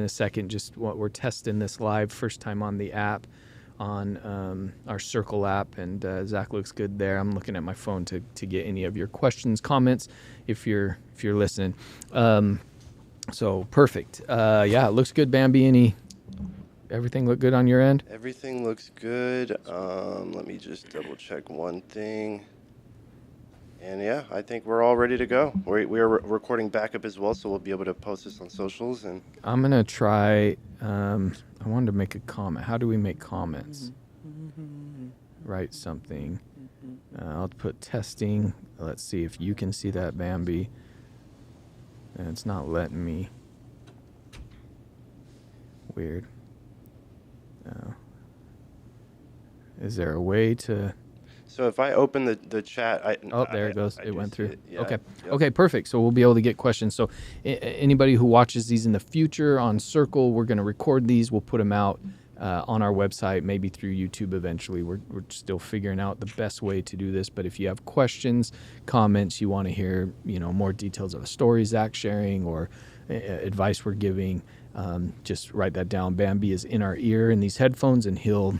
a second. Just what we're testing this live, first time on the app, on our Circle app, and Zach looks good there. I'm looking at my phone to get any of your questions, comments, if you're listening. So perfect. Yeah, it looks good, Bambi. Everything look good on your end? Everything looks good. Let me just double check one thing. And yeah, I think we're all ready to go. We are recording backup as well, so we'll be able to post this on socials. And I'm gonna try. I wanted to make a comment. How do we make comments? Write something. I'll put testing. Let's see if you can see that, Bambi. And it's not letting me. Weird. Is there a way to? so if I open the chat, There it goes. It went through. Yeah, Okay. yep. Okay, perfect. So we'll be able to get questions. So anybody who watches these in the future on Circle, we're going to record these. We'll put them out on our website, maybe through YouTube eventually. We're still figuring out the best way to do this. But if you have questions, comments, you want to hear, more details of a story Zack's sharing or advice we're giving, just write that down. Bambi is in our ear in these headphones, and he'll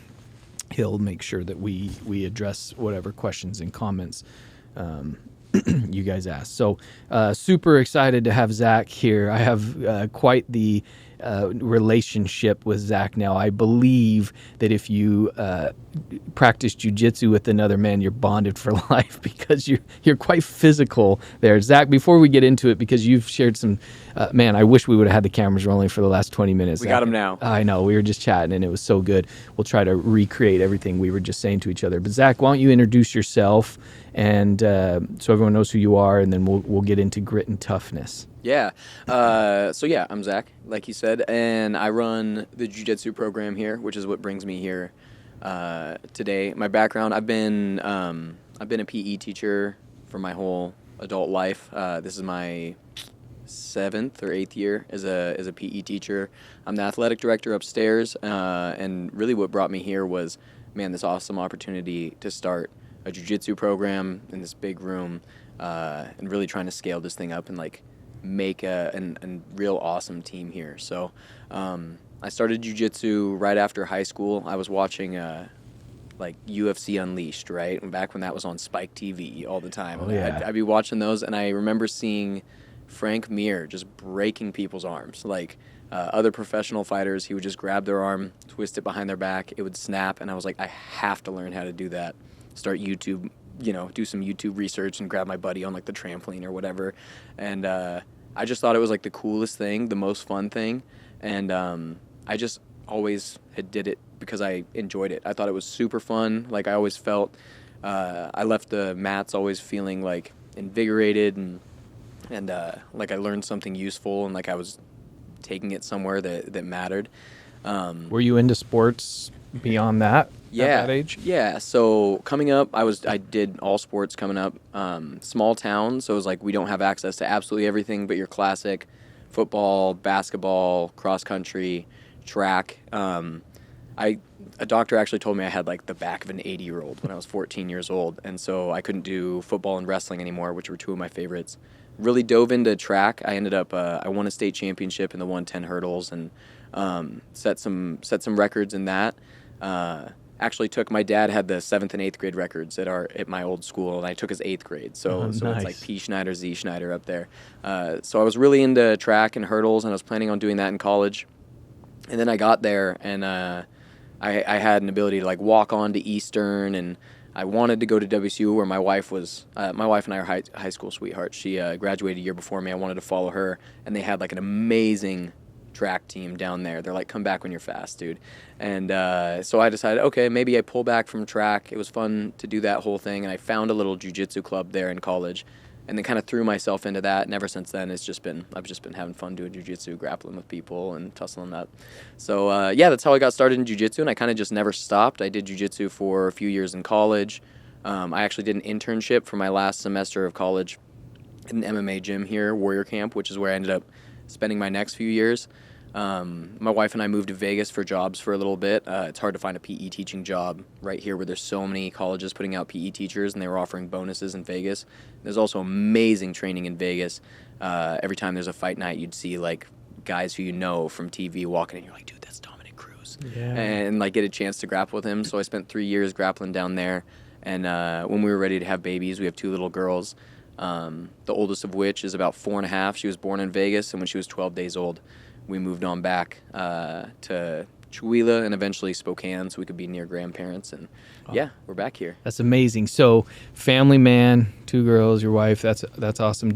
make sure that we address whatever questions and comments you guys ask. So super excited to have Zack here. I have quite the relationship with Zack now. I believe that if you practice jiu-jitsu with another man, you're bonded for life because you're quite physical there. Zack, before we get into it, because you've shared some, man, I wish we would have had the cameras rolling for the last 20 minutes. We got them now. I know. We were just chatting, and it was so good. We'll try to recreate everything we were just saying to each other. But Zack, why don't you introduce yourself, and so everyone knows who you are, and then we'll get into grit and toughness. Yeah. I'm Zack, like you said, and I run the jiu-jitsu program here, which is what brings me here today. My background, I've been a PE teacher for my whole adult life. This is my 7th or 8th year as a PE teacher. I'm the athletic director upstairs, and really what brought me here was, this awesome opportunity to start a jiu-jitsu program in this big room, and really trying to scale this thing up and make a real awesome team here. So I started jiu-jitsu right after high school. I was watching UFC Unleashed, right? Back when that was on Spike TV all the time. Oh, yeah. I'd be watching those, and I remember seeing Frank Mir just breaking people's arms. Other professional fighters, he would just grab their arm, twist it behind their back, it would snap, and I was like, I have to learn how to do that. Start YouTube, do some YouTube research and grab my buddy on the trampoline or whatever. And I just thought it was the coolest thing, the most fun thing. And I just always did it because I enjoyed it. I thought it was super fun. I always felt, I left the mats always feeling invigorated and I learned something useful, and I was taking it somewhere that mattered. Were you into sports beyond that? At that age? Yeah. So coming up, I did all sports coming up. Small town, so it was we don't have access to absolutely everything, but your classic football, basketball, cross country, track. A doctor actually told me I had the back of an 80-year-old when I was 14 years old, and so I couldn't do football and wrestling anymore, which were two of my favorites. Really dove into track. I ended up I won a state championship in the 110 hurdles and set some records in that. Actually took, my dad had the 7th and 8th grade records at my old school, and I took his 8th grade. So nice. It's P Schneider, Z Schneider up there. So I was really into track and hurdles, and I was planning on doing that in college. And then I got there, and I had an ability to walk on to Eastern, and I wanted to go to WSU where my wife was. My wife and I are high school sweethearts. She graduated a year before me. I wanted to follow her, and they had an amazing track team down there. They're come back when you're fast, dude. And so I decided, okay, maybe I pull back from track. It was fun to do that whole thing, and I found a little jiu-jitsu club there in college, and then kind of threw myself into that. And ever since then, I've just been having fun doing jiu-jitsu, grappling with people and tussling up. So that's how I got started in jiu-jitsu, and I kind of just never stopped. I did jiu-jitsu for a few years in college. I actually did an internship for my last semester of college in an MMA gym here, Warrior Camp, which is where I ended up spending my next few years. My wife and I moved to Vegas for jobs for a little bit. It's hard to find a PE teaching job right here where there's so many colleges putting out PE teachers, and they were offering bonuses in Vegas. There's also amazing training in Vegas. Every time there's a fight night, you'd see guys who you know from TV walking in, you're like, dude, that's Dominic Cruz. Yeah. And like get a chance to grapple with him. So I spent 3 years grappling down there. And when we were ready to have babies, we have 2 little girls. The oldest of which is about 4.5. She was born in Vegas, and when she was 12 days old, we moved on back to Chihuahua and eventually Spokane, so we could be near grandparents. And yeah, we're back here. That's amazing. So, family man, 2 girls, your wife. That's awesome.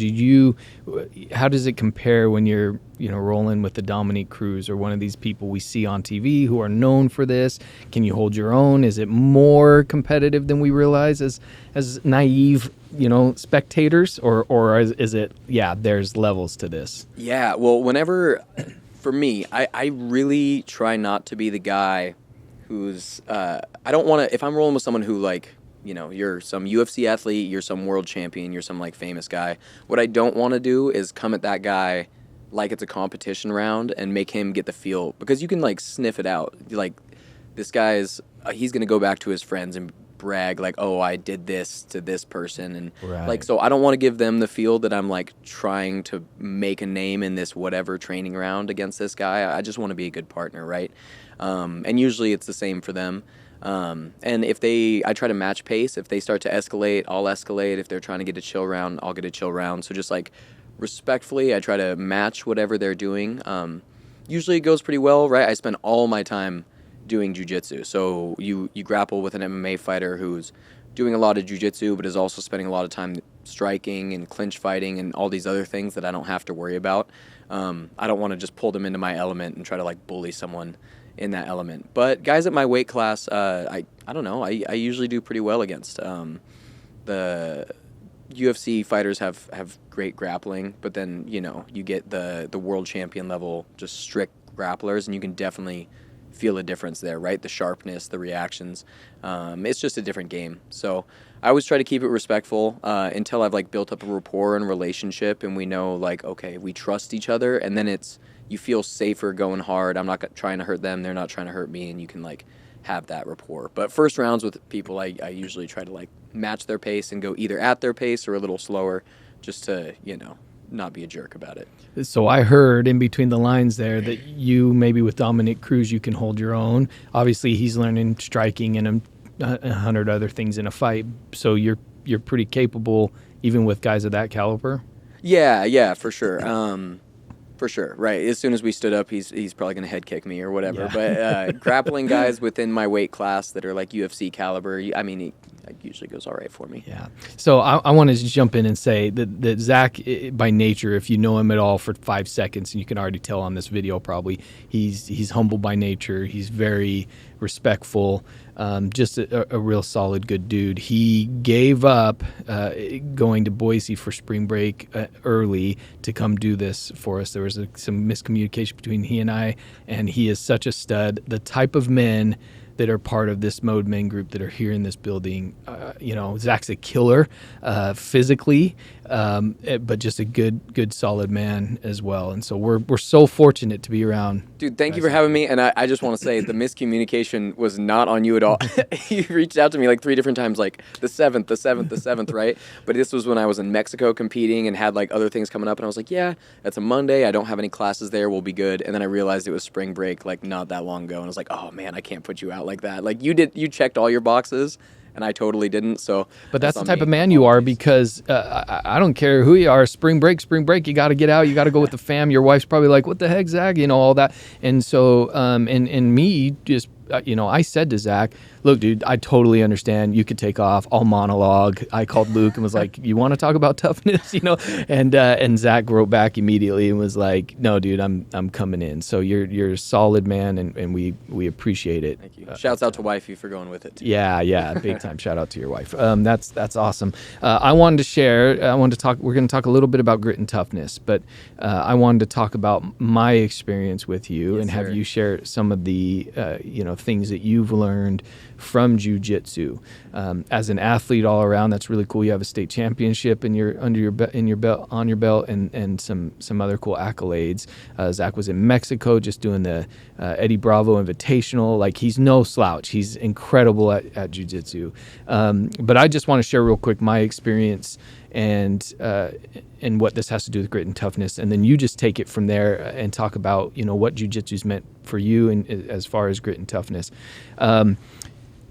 How does it compare when you're rolling with the Dominique Cruz or one of these people we see on TV who are known for this? Can you hold your own? Is it more competitive than we realize as naive spectators, or is it there's levels to this? Yeah, well, for me, I really try not to be the guy who's I don't want to, if I'm rolling with someone who like, you're some UFC athlete, you're some world champion, you're some like famous guy, what I don't want to do is come at that guy like it's a competition round and make him get the feel, because you can like sniff it out. Like, this guy's he's going to go back to his friends and brag like, oh, I did this to this person, and like, so I don't want to give them the feel that I'm like trying to make a name in this whatever training round against this guy. I just want to be a good partner, right? And usually it's the same for them. And I try to match pace. If they start to escalate, I'll escalate. If they're trying to get a chill round, I'll get a chill round. So just like respectfully, I try to match whatever they're doing. Usually it goes pretty well, right? I spend all my time doing jiu-jitsu. So you grapple with an MMA fighter who's doing a lot of jiu-jitsu, but is also spending a lot of time striking and clinch fighting and all these other things that I don't have to worry about. I don't want to just pull them into my element and try to like bully someone in that element. But guys at my weight class, I don't know, I usually do pretty well against. The UFC fighters have great grappling, but then, you get the world champion level, just strict grapplers, and you can definitely feel a difference there, right? The sharpness, the reactions. It's just a different game. So I always try to keep it respectful until I've like built up a rapport and relationship, and we know like, okay, we trust each other, and then you feel safer going hard. I'm not trying to hurt them, they're not trying to hurt me, and you can like have that rapport. But first rounds with people, I usually try to like match their pace and go either at their pace or a little slower, just to not be a jerk about it. So I heard in between the lines there that you, maybe with Dominic Cruz, you can hold your own. Obviously, he's learning striking and 100 other things in a fight. So you're pretty capable, even with guys of that caliber. Yeah, for sure. For sure, right. As soon as we stood up, he's probably going to head kick me or whatever. Yeah. But grappling guys within my weight class that are like UFC caliber, I mean, it usually goes all right for me. Yeah. So I want to just jump in and say that Zack, by nature, if you know him at all for 5 seconds, and you can already tell on this video probably, he's humble by nature. He's very respectful, just a real solid, good dude. He gave up going to Boise for spring break early to come do this for us. There was some miscommunication between he and I, and he is such a stud. The type of men that are part of this Mode Men group that are here in this building. Zack's a killer physically, but just a good, solid man as well. And so we're so fortunate to be around. Dude, thank you for having me. And I just want to say the miscommunication was not on you at all. You reached out to me like 3 different times, like the 7th, right? But this was when I was in Mexico competing and had like other things coming up. And I was like, yeah, that's a Monday. I don't have any classes there. We'll be good. And then I realized it was spring break like not that long ago. And I was like, oh man, I can't put you out like that. Like you checked all your boxes, and I totally didn't. So, but that's the type of man you are, because I don't care who you are. Spring break. You got to get out. You got to go with the fam. Your wife's probably like, "What the heck, Zack?" All that. And so, and me just. I said to Zack, look, dude, I totally understand. You could take off. I'll monologue. I called Luke and was like, you want to talk about toughness? And Zack wrote back immediately and was like, no, dude, I'm coming in. So you're a solid man, and we appreciate it. Thank you. Shouts out to wifey for going with it too. Yeah, big time. Shout out to your wife. That's awesome. I wanted to share. We're going to talk a little bit about grit and toughness, but I wanted to talk about my experience with you, yes, and have sir. you share some of the things that you've learned from jiu-jitsu. As an athlete all around, that's really cool. You have a state championship on your belt, and some other cool accolades. Zack was in Mexico just doing the Eddie Bravo Invitational. Like, he's no slouch. He's incredible at jiu-jitsu. But I just want to share real quick my experience and what this has to do with grit and toughness. And then you just take it from there and talk about, what jiu-jitsu's meant for you and as far as grit and toughness.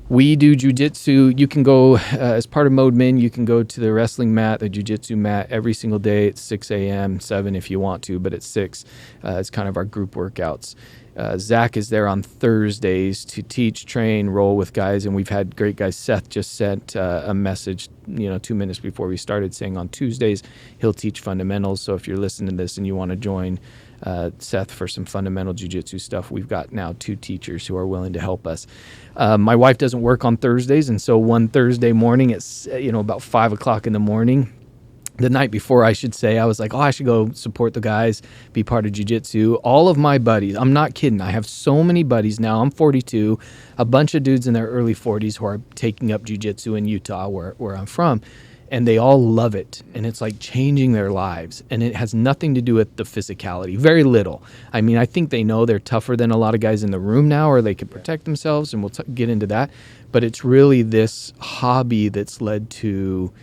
We do jiu-jitsu. You can go, as part of Mode Min, you can go to the wrestling mat, the jiu-jitsu mat every single day at 6 a.m., 7 if you want to, but at 6. It's kind of our group workouts. Zack is there on Thursdays to teach, train, roll with guys, and we've had great guys. Seth just sent a message, 2 minutes before we started, saying on Tuesdays he'll teach fundamentals. So if you're listening to this and you want to join Seth for some fundamental jiu-jitsu stuff, we've got now 2 teachers who are willing to help us. My wife doesn't work on Thursdays, and so one Thursday morning, it's about 5 o'clock in the morning, the night before, I should say, I was like, I should go support the guys, be part of jiu-jitsu. All of my buddies, I'm not kidding, I have so many buddies now. I'm 42, a bunch of dudes in their early 40s who are taking up jiu-jitsu in Utah, where I'm from, and they all love it, and it's like changing their lives, and it has nothing to do with the physicality, very little. I mean, I think they know they're tougher than a lot of guys in the room now, or they can protect themselves, and we'll get into that, but it's really this hobby that's led to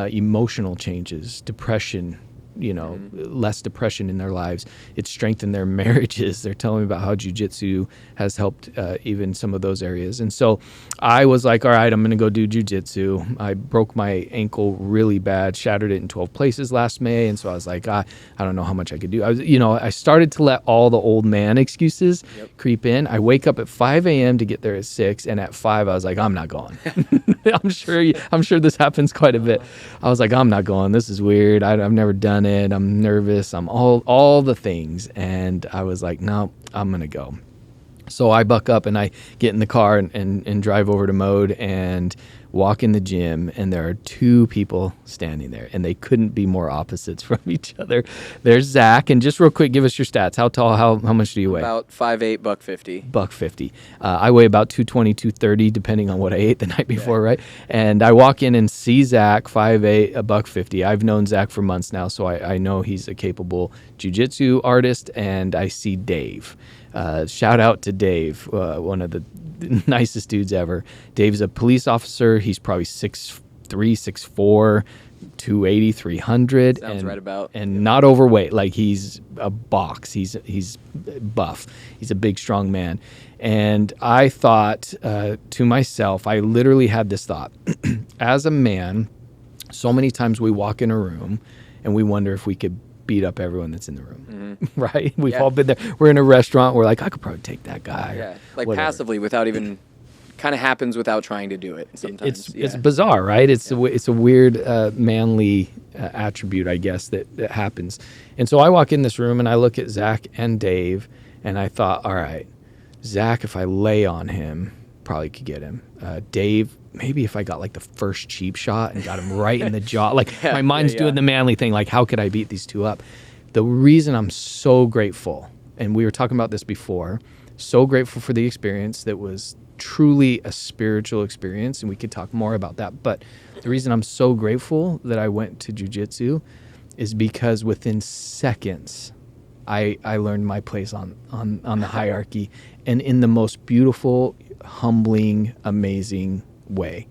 emotional changes, depression, less depression in their lives. It's strengthened their marriages. They're telling me about how jiu-jitsu has helped even some of those areas. And so I was like, all right, I'm going to go do jiu-jitsu. I broke my ankle really bad, shattered it in 12 places last May. And so I was like, I don't know how much I could do. I started to let all the old man excuses creep in. I wake up at 5 a.m. to get there at 6. And at 5, I was like, I'm not going. I'm sure this happens quite a bit. I was like, I'm not going. This is weird. I've never done it. I'm nervous. I'm all the things. And I was like, no, I'm going to go. So I buck up and I get in the car and drive over to Mode and walk in the gym, and there are 2 people standing there, and they couldn't be more opposites from each other. There's Zack, and just real quick, give us your stats. How tall, how much do you weigh? About 5'8", $150. $150. I weigh about 220, 230, depending on what I ate the night before, right? And I walk in and see Zack, 5'8", $150. I've known Zack for months now, so I know he's a capable jiu-jitsu artist, and I see Dave. Shout out to Dave, one of the nicest dudes ever. Dave's a police officer. He's probably 6'3", 6'4", 280, 300. Sounds right about. And not overweight. Like, he's a box. He's buff. He's a big, strong man. And I thought to myself, I literally had this thought. As a man, so many times we walk in a room and we wonder if we could beat up everyone that's in the room, right? We've all been there. We're in a restaurant. We're like, I could probably take that guy. Yeah, like whatever. Passively, without even, kind of happens without trying to do it. Sometimes it's bizarre, right? It's a weird manly attribute, I guess, that happens. And so I walk in this room and I look at Zack and Dave, and I thought, all right, Zack, if I lay on him, probably could get him. Dave, maybe if I got like the first cheap shot and got him right in the jaw, like my mind's doing the manly thing, like how could I beat these 2 up? The reason I'm so grateful, and we were talking about this before, so grateful for the experience that was truly a spiritual experience, and we could talk more about that, but the reason I'm so grateful that I went to jiu-jitsu is because within seconds I learned my place on the hierarchy, and in the most beautiful, humbling, amazing way,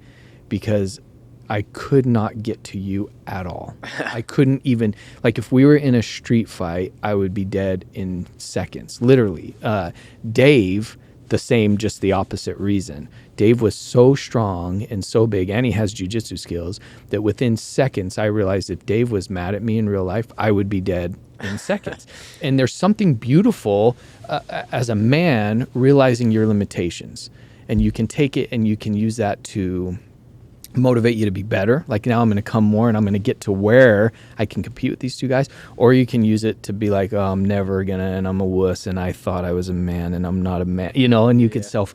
because I could not get to you at all. I couldn't even, like, if we were in a street fight, I would be dead in seconds, literally. Dave, the same, just the opposite reason. Dave was so strong and so big, and he has jiu-jitsu skills, that within seconds I realized if Dave was mad at me in real life, I would be dead in seconds. And there's something beautiful as a man realizing your limitations. And you can take it and you can use that to motivate you to be better. Like, now I'm going to come more and I'm going to get to where I can compete with these 2 guys. Or you can use it to be like, oh, I'm never going to, and I'm a wuss, and I thought I was a man and I'm not a man, and you could self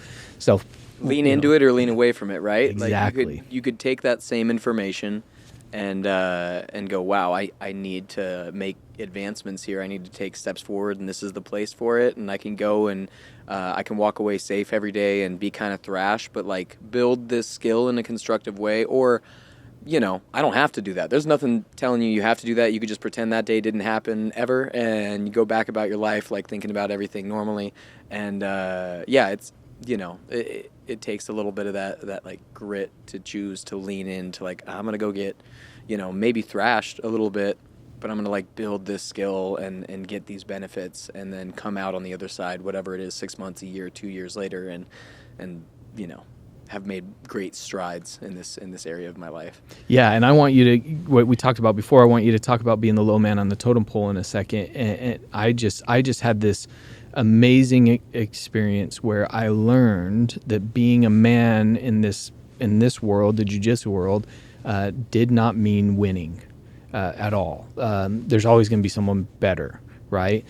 lean into it or lean away from it, right? Exactly. Like you could take that same information and go, wow, I need to make advancements here. I need to take steps forward, and this is the place for it. And I can go and I can walk away safe every day and be kind of thrash, but like build this skill in a constructive way. Or, I don't have to do that. There's nothing telling you have to do that. You could just pretend that day didn't happen ever, and you go back about your life like thinking about everything normally. And it's it takes a little bit of that like grit to choose to lean into, like, I'm gonna go get maybe thrashed a little bit, but I'm going to like build this skill and get these benefits and then come out on the other side, whatever it is, 6 months, a year, 2 years later, and have made great strides in this area of my life. Yeah, and I want you to, what we talked about before, I want you to talk about being the low man on the totem pole in a second. And I just had this amazing experience where I learned that being a man in this world, the jiu-jitsu world, did not mean winning at all. There's always going to be someone better, right?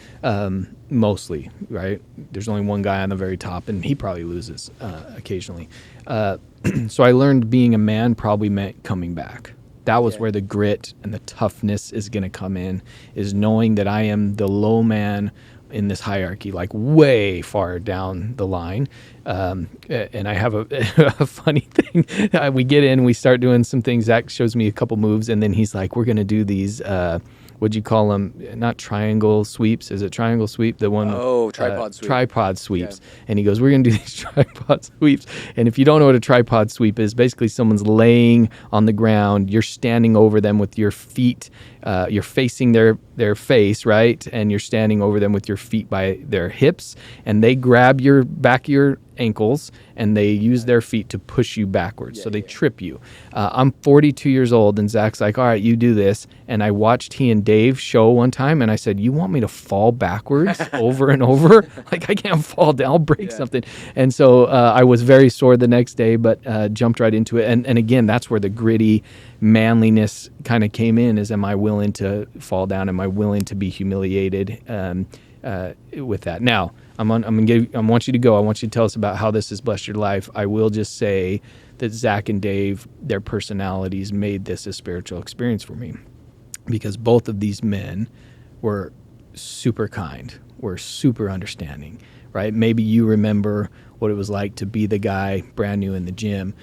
Mostly, right? There's only one guy on the very top, and he probably loses occasionally. So I learned being a man probably meant coming back. That was where the grit and the toughness is going to come in, is knowing that I am the low man in this hierarchy, like way far down the line. And I have a funny thing. We get in, we start doing some things. Zack shows me a couple moves, and then he's like, we're going to do these, what'd you call them? Not triangle sweeps. Is it triangle sweep? The one. Oh, tripod sweep. Tripod sweeps. Yeah. And he goes, we're going to do these tripod sweeps. And if you don't know what a tripod sweep is, basically someone's laying on the ground. You're standing over them with your feet. You're facing their face, right? And you're standing over them with your feet by their hips. And they grab your back of your ankles and they use their feet to push you backwards. So they trip you. I'm 42 years old and Zach's like, all right, you do this. And I watched he and Dave show one time and I said, you want me to fall backwards over and over? Like I can't fall down, I'll break something. And so I was very sore the next day, but jumped right into it. And again, that's where the gritty manliness kind of came in, is am I willing to fall down? Am I willing to be humiliated with that? Now, I want you to go. I want you to tell us about how this has blessed your life. I will just say that Zack and Dave, their personalities made this a spiritual experience for me, because both of these men were super kind, were super understanding, right? Maybe you remember what it was like to be the guy brand new in the gym,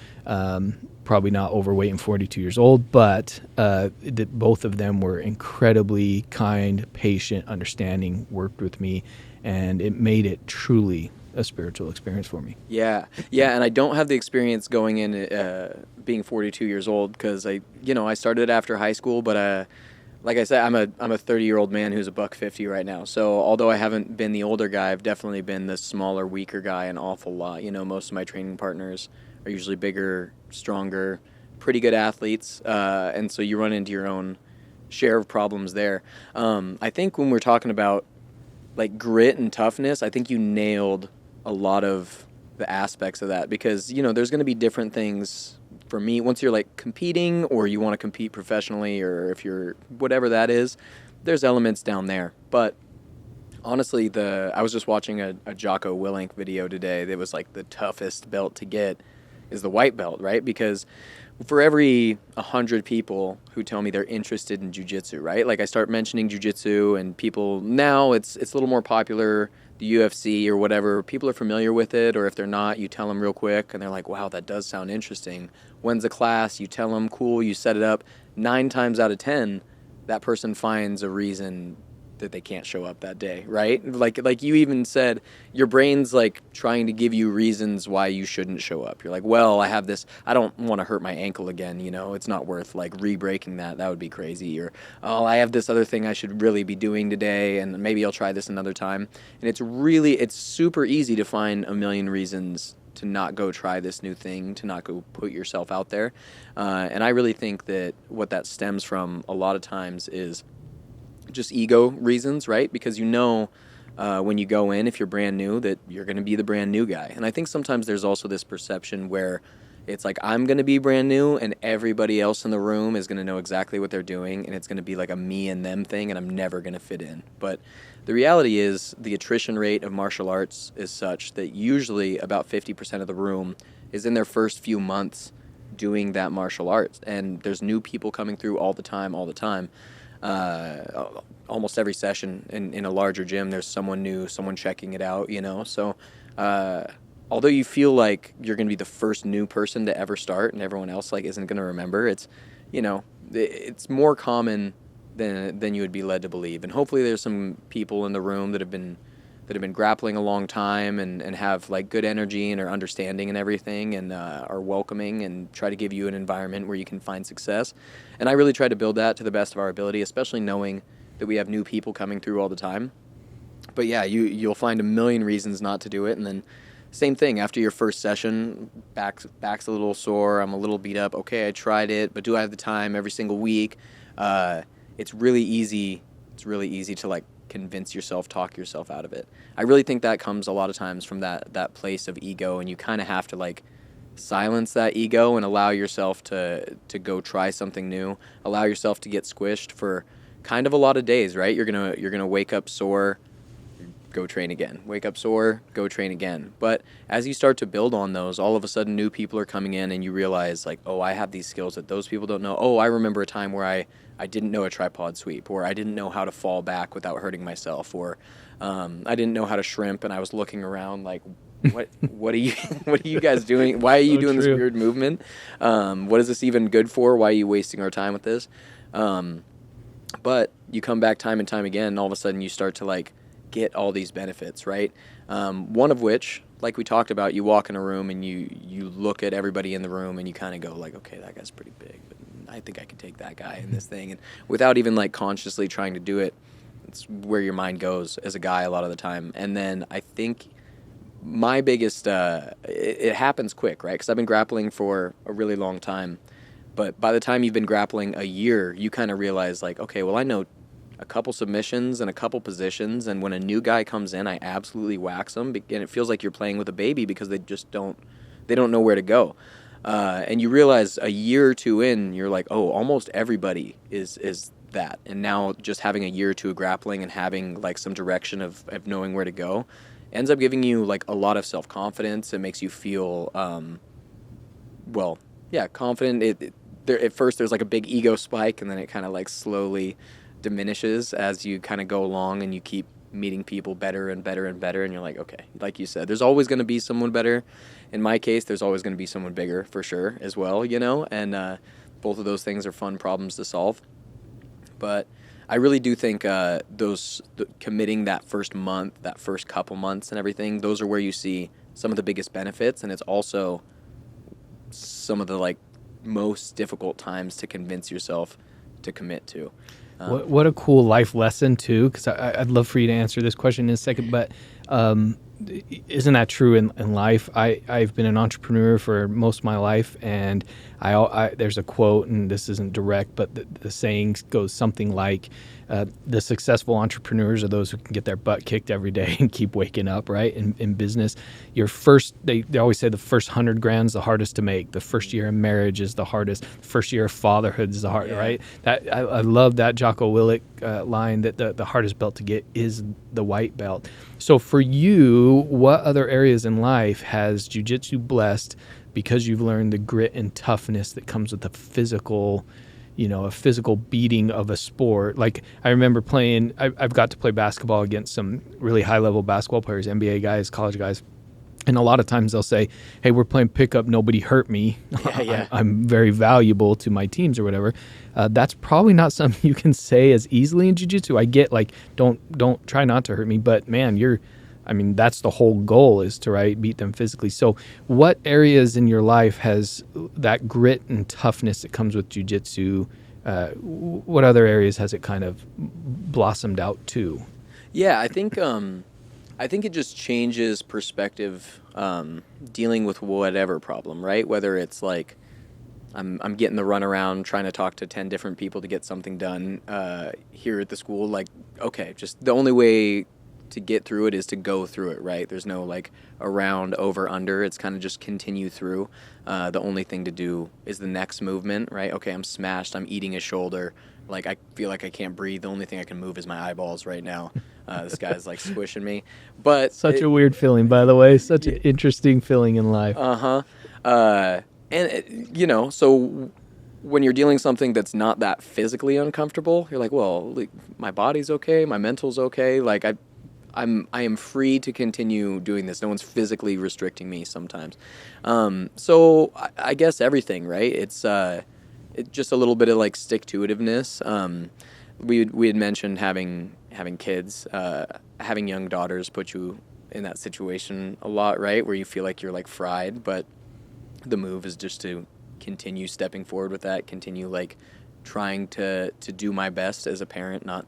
probably not overweight and 42 years old, but both of them were incredibly kind, patient, understanding, worked with me, and it made it truly a spiritual experience for me. Yeah, and I don't have the experience going in being 42 years old, because I started after high school, but like I said, I'm a 30-year-old man who's $150 right now. So although I haven't been the older guy, I've definitely been the smaller, weaker guy an awful lot. Most of my training partners are usually bigger, stronger, pretty good athletes, and so you run into your own share of problems there. I think when we're talking about like grit and toughness, I think you nailed a lot of the aspects of that, because there's going to be different things for me once you're like competing, or you want to compete professionally, or if you're whatever that is, there's elements down there. But honestly, I was just watching a Jocko Willink video today that was like the toughest belt to get is the white belt, right? Because for every 100 people who tell me they're interested in jiu-jitsu, right? Like I start mentioning jiu-jitsu and people, now it's a little more popular, the UFC or whatever, people are familiar with it, or if they're not, you tell them real quick and they're like, wow, that does sound interesting. When's the class? You tell them, cool, you set it up. 9 times out of 10, that person finds a reason that they can't show up that day, right? Like you even said, your brain's like trying to give you reasons why you shouldn't show up. You're like, well, I have this, I don't want to hurt my ankle again, it's not worth like re-breaking that would be crazy. Or, oh, I have this other thing I should really be doing today, and maybe I'll try this another time. And it's super easy to find a million reasons to not go try this new thing, to not go put yourself out there. And I really think that what that stems from a lot of times is just ego reasons, right? Because when you go in, if you're brand new, that you're going to be the brand new guy. And I think sometimes there's also this perception where it's like, I'm going to be brand new and everybody else in the room is going to know exactly what they're doing, and it's going to be like a me and them thing, and I'm never going to fit in. But the reality is the attrition rate of martial arts is such that usually about 50% of the room is in their first few months doing that martial arts. And there's new people coming through all the time. Almost every session in a larger gym, there's someone new, someone checking it out, So although you feel like you're going to be the first new person to ever start and everyone else like isn't going to remember, it's more common than you would be led to believe. And hopefully there's some people in the room that have been that have been grappling a long time and have like good energy and are understanding and everything and are welcoming and try to give you an environment where you can find success. And I really try to build that to the best of our ability, especially knowing that we have new people coming through all the time. But yeah, you'll find a million reasons not to do it. And then same thing, after your first session, back's a little sore, I'm a little beat up. Okay, I tried it, but do I have the time every single week? It's really easy to like convince yourself, talk yourself out of it. I really think that comes a lot of times from that place of ego, and you kind of have to like silence that ego and allow yourself to go try something new, allow yourself to get squished for kind of a lot of days, right? You're gonna wake up sore, go train again, wake up sore, go train again. But as you start to build on those, all of a sudden new people are coming in and you realize like, oh, I have these skills that those people don't know. Oh, I remember a time where I didn't know a tripod sweep, or I didn't know how to fall back without hurting myself, or I didn't know how to shrimp, and I was looking around like, what are you guys doing? Why are you doing this weird movement? What is this even good for? Why are you wasting our time with this? But you come back time and time again, and all of a sudden you start to like get all these benefits, right? One of which, like we talked about, you walk in a room and you look at everybody in the room and you kind of go like, okay, that guy's pretty big, but I think I could take that guy in this thing. And without even like consciously trying to do it, it's where your mind goes as a guy a lot of the time. And then I think my biggest, it happens quick, right? Because I've been grappling for a really long time. But by the time you've been grappling a year, you kind of realize like, okay, well, I know a couple submissions and a couple positions, and when a new guy comes in, I absolutely wax them, and it feels like you're playing with a baby because they don't know where to go. And you realize a year or two in, you're like, oh, almost everybody is that. And now just having a year or two of grappling and having like some direction of knowing where to go ends up giving you like a lot of self-confidence. It makes you feel, confident. At first there's like a big ego spike, and then it kind of like slowly diminishes as you kind of go along and you keep meeting people better and better and better, and you're like, okay, like you said, there's always going to be someone better. In my case, there's always going to be someone bigger for sure as well, and both of those things are fun problems to solve. But I really do think committing that first month, that first couple months and everything, those are where you see some of the biggest benefits, and it's also some of the like most difficult times to convince yourself to commit to. What a cool life lesson too, because I'd love for you to answer this question in a second, but isn't that true in life? I've been an entrepreneur for most of my life, and there's a quote, and this isn't direct, but the saying goes something like, the successful entrepreneurs are those who can get their butt kicked every day and keep waking up, right? In business, they always say the first 100 grand is the hardest to make. The first year of marriage is the hardest. The first year of fatherhood is the hardest, right? That I love that Jocko Willink line that the hardest belt to get is the white belt. So for you, what other areas in life has jiu-jitsu blessed because you've learned the grit and toughness that comes with a physical beating of a sport? Like I remember I've got to play basketball against some really high level basketball players, NBA guys, college guys. And a lot of times they'll say, hey, we're playing pickup, nobody hurt me. Yeah. I'm very valuable to my teams or whatever. That's probably not something you can say as easily in jiu-jitsu. I get like, don't try not to hurt me, but man, that's the whole goal, is to beat them physically. So what areas in your life has that grit and toughness that comes with jiu-jitsu, what other areas has it kind of blossomed out to? Yeah, I think it just changes perspective, dealing with whatever problem, right? Whether it's like I'm getting the runaround trying to talk to 10 different people to get something done here at the school. Like, okay, just the only way to get through it is to go through it, right? There's no like around, over, under. It's kind of just continue through. The only thing to do is the next movement, right? Okay, I'm smashed. I'm eating a shoulder. Like, I feel like I can't breathe. The only thing I can move is my eyeballs right now. This guy's like squishing me. But such a weird feeling, by the way. Such an interesting feeling in life. So when you're dealing something that's not that physically uncomfortable, you're like, well, my body's okay, my mental's okay. Like I am free to continue doing this. No one's physically restricting me sometimes. So I guess everything, right? It's just a little bit of like stick-to-itiveness. We had mentioned having having kids, having young daughters put you in that situation a lot, right? Where you feel like you're like fried, but the move is just to continue stepping forward with that, continue like trying to do my best as a parent, not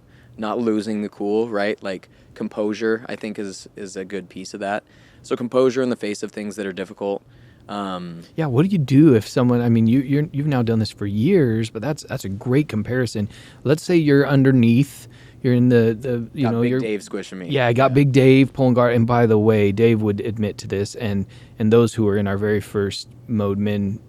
losing the cool, right? Like composure, I think is a good piece of that. So composure in the face of things that are difficult. Yeah, what do you do if someone? I mean, you've now done this for years, but that's a great comparison. Let's say you're underneath, you're in the Big Dave squishing me. Yeah, I got Big Dave pulling guard. And by the way, Dave would admit to this, and those who were in our very first Mode Men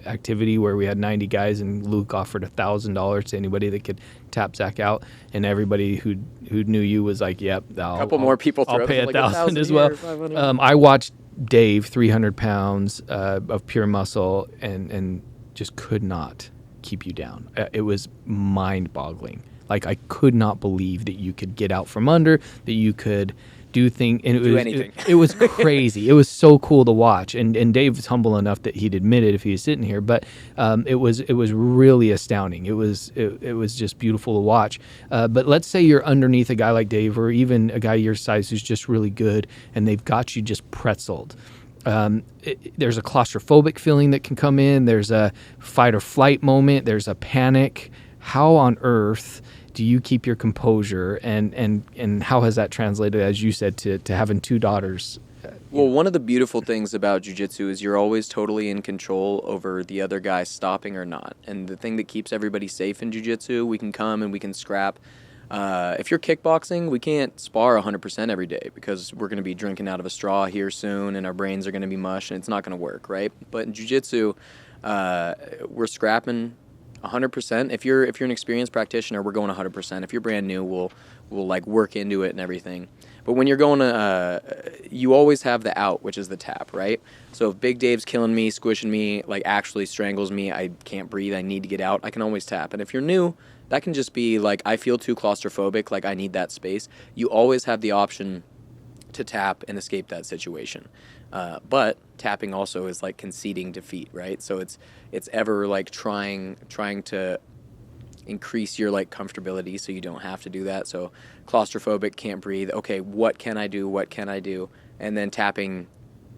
activity where we had 90 guys, and Luke offered $1,000 to anybody that could tap Zack out, and everybody who knew you was like, "Yep, a couple more people. I'll pay like 1,000 as well." I watched Dave, 300 pounds of pure muscle, and just could not keep you down. It was mind-boggling. Like, I could not believe that you could get out from under, that you could do things, and it was crazy. It was so cool to watch, and Dave's humble enough that he'd admit it if he was sitting here, but it was really astounding. It was just beautiful to watch. But let's say you're underneath a guy like Dave, or even a guy your size who's just really good, and they've got you just pretzeled. There's a claustrophobic feeling that can come in. There's a fight or flight moment. There's a panic. How on earth do you keep your composure, and how has that translated, as you said, to having two daughters? Well, one of the beautiful things about jiu-jitsu is you're always totally in control over the other guy stopping or not. And the thing that keeps everybody safe in jiu-jitsu, we can come and we can scrap. If you're kickboxing, we can't spar 100% every day because we're going to be drinking out of a straw here soon, and our brains are going to be mush, and it's not going to work, right? But in jiu-jitsu, we're scrapping 100%. If you're an experienced practitioner, we're going 100%. If you're brand new, we'll like work into it and everything. But when you're going you always have the out, which is the tap, right? So if Big Dave's killing me, squishing me, like actually strangles me, I can't breathe, I need to get out, I can always tap. And if you're new, that can just be like, I feel too claustrophobic, like I need that space. You always have the option to tap and escape that situation. But tapping also is like conceding defeat, right? So it's ever like trying to increase your like comfortability so you don't have to do that. So claustrophobic, can't breathe. Okay, what can I do? What can I do? And then tapping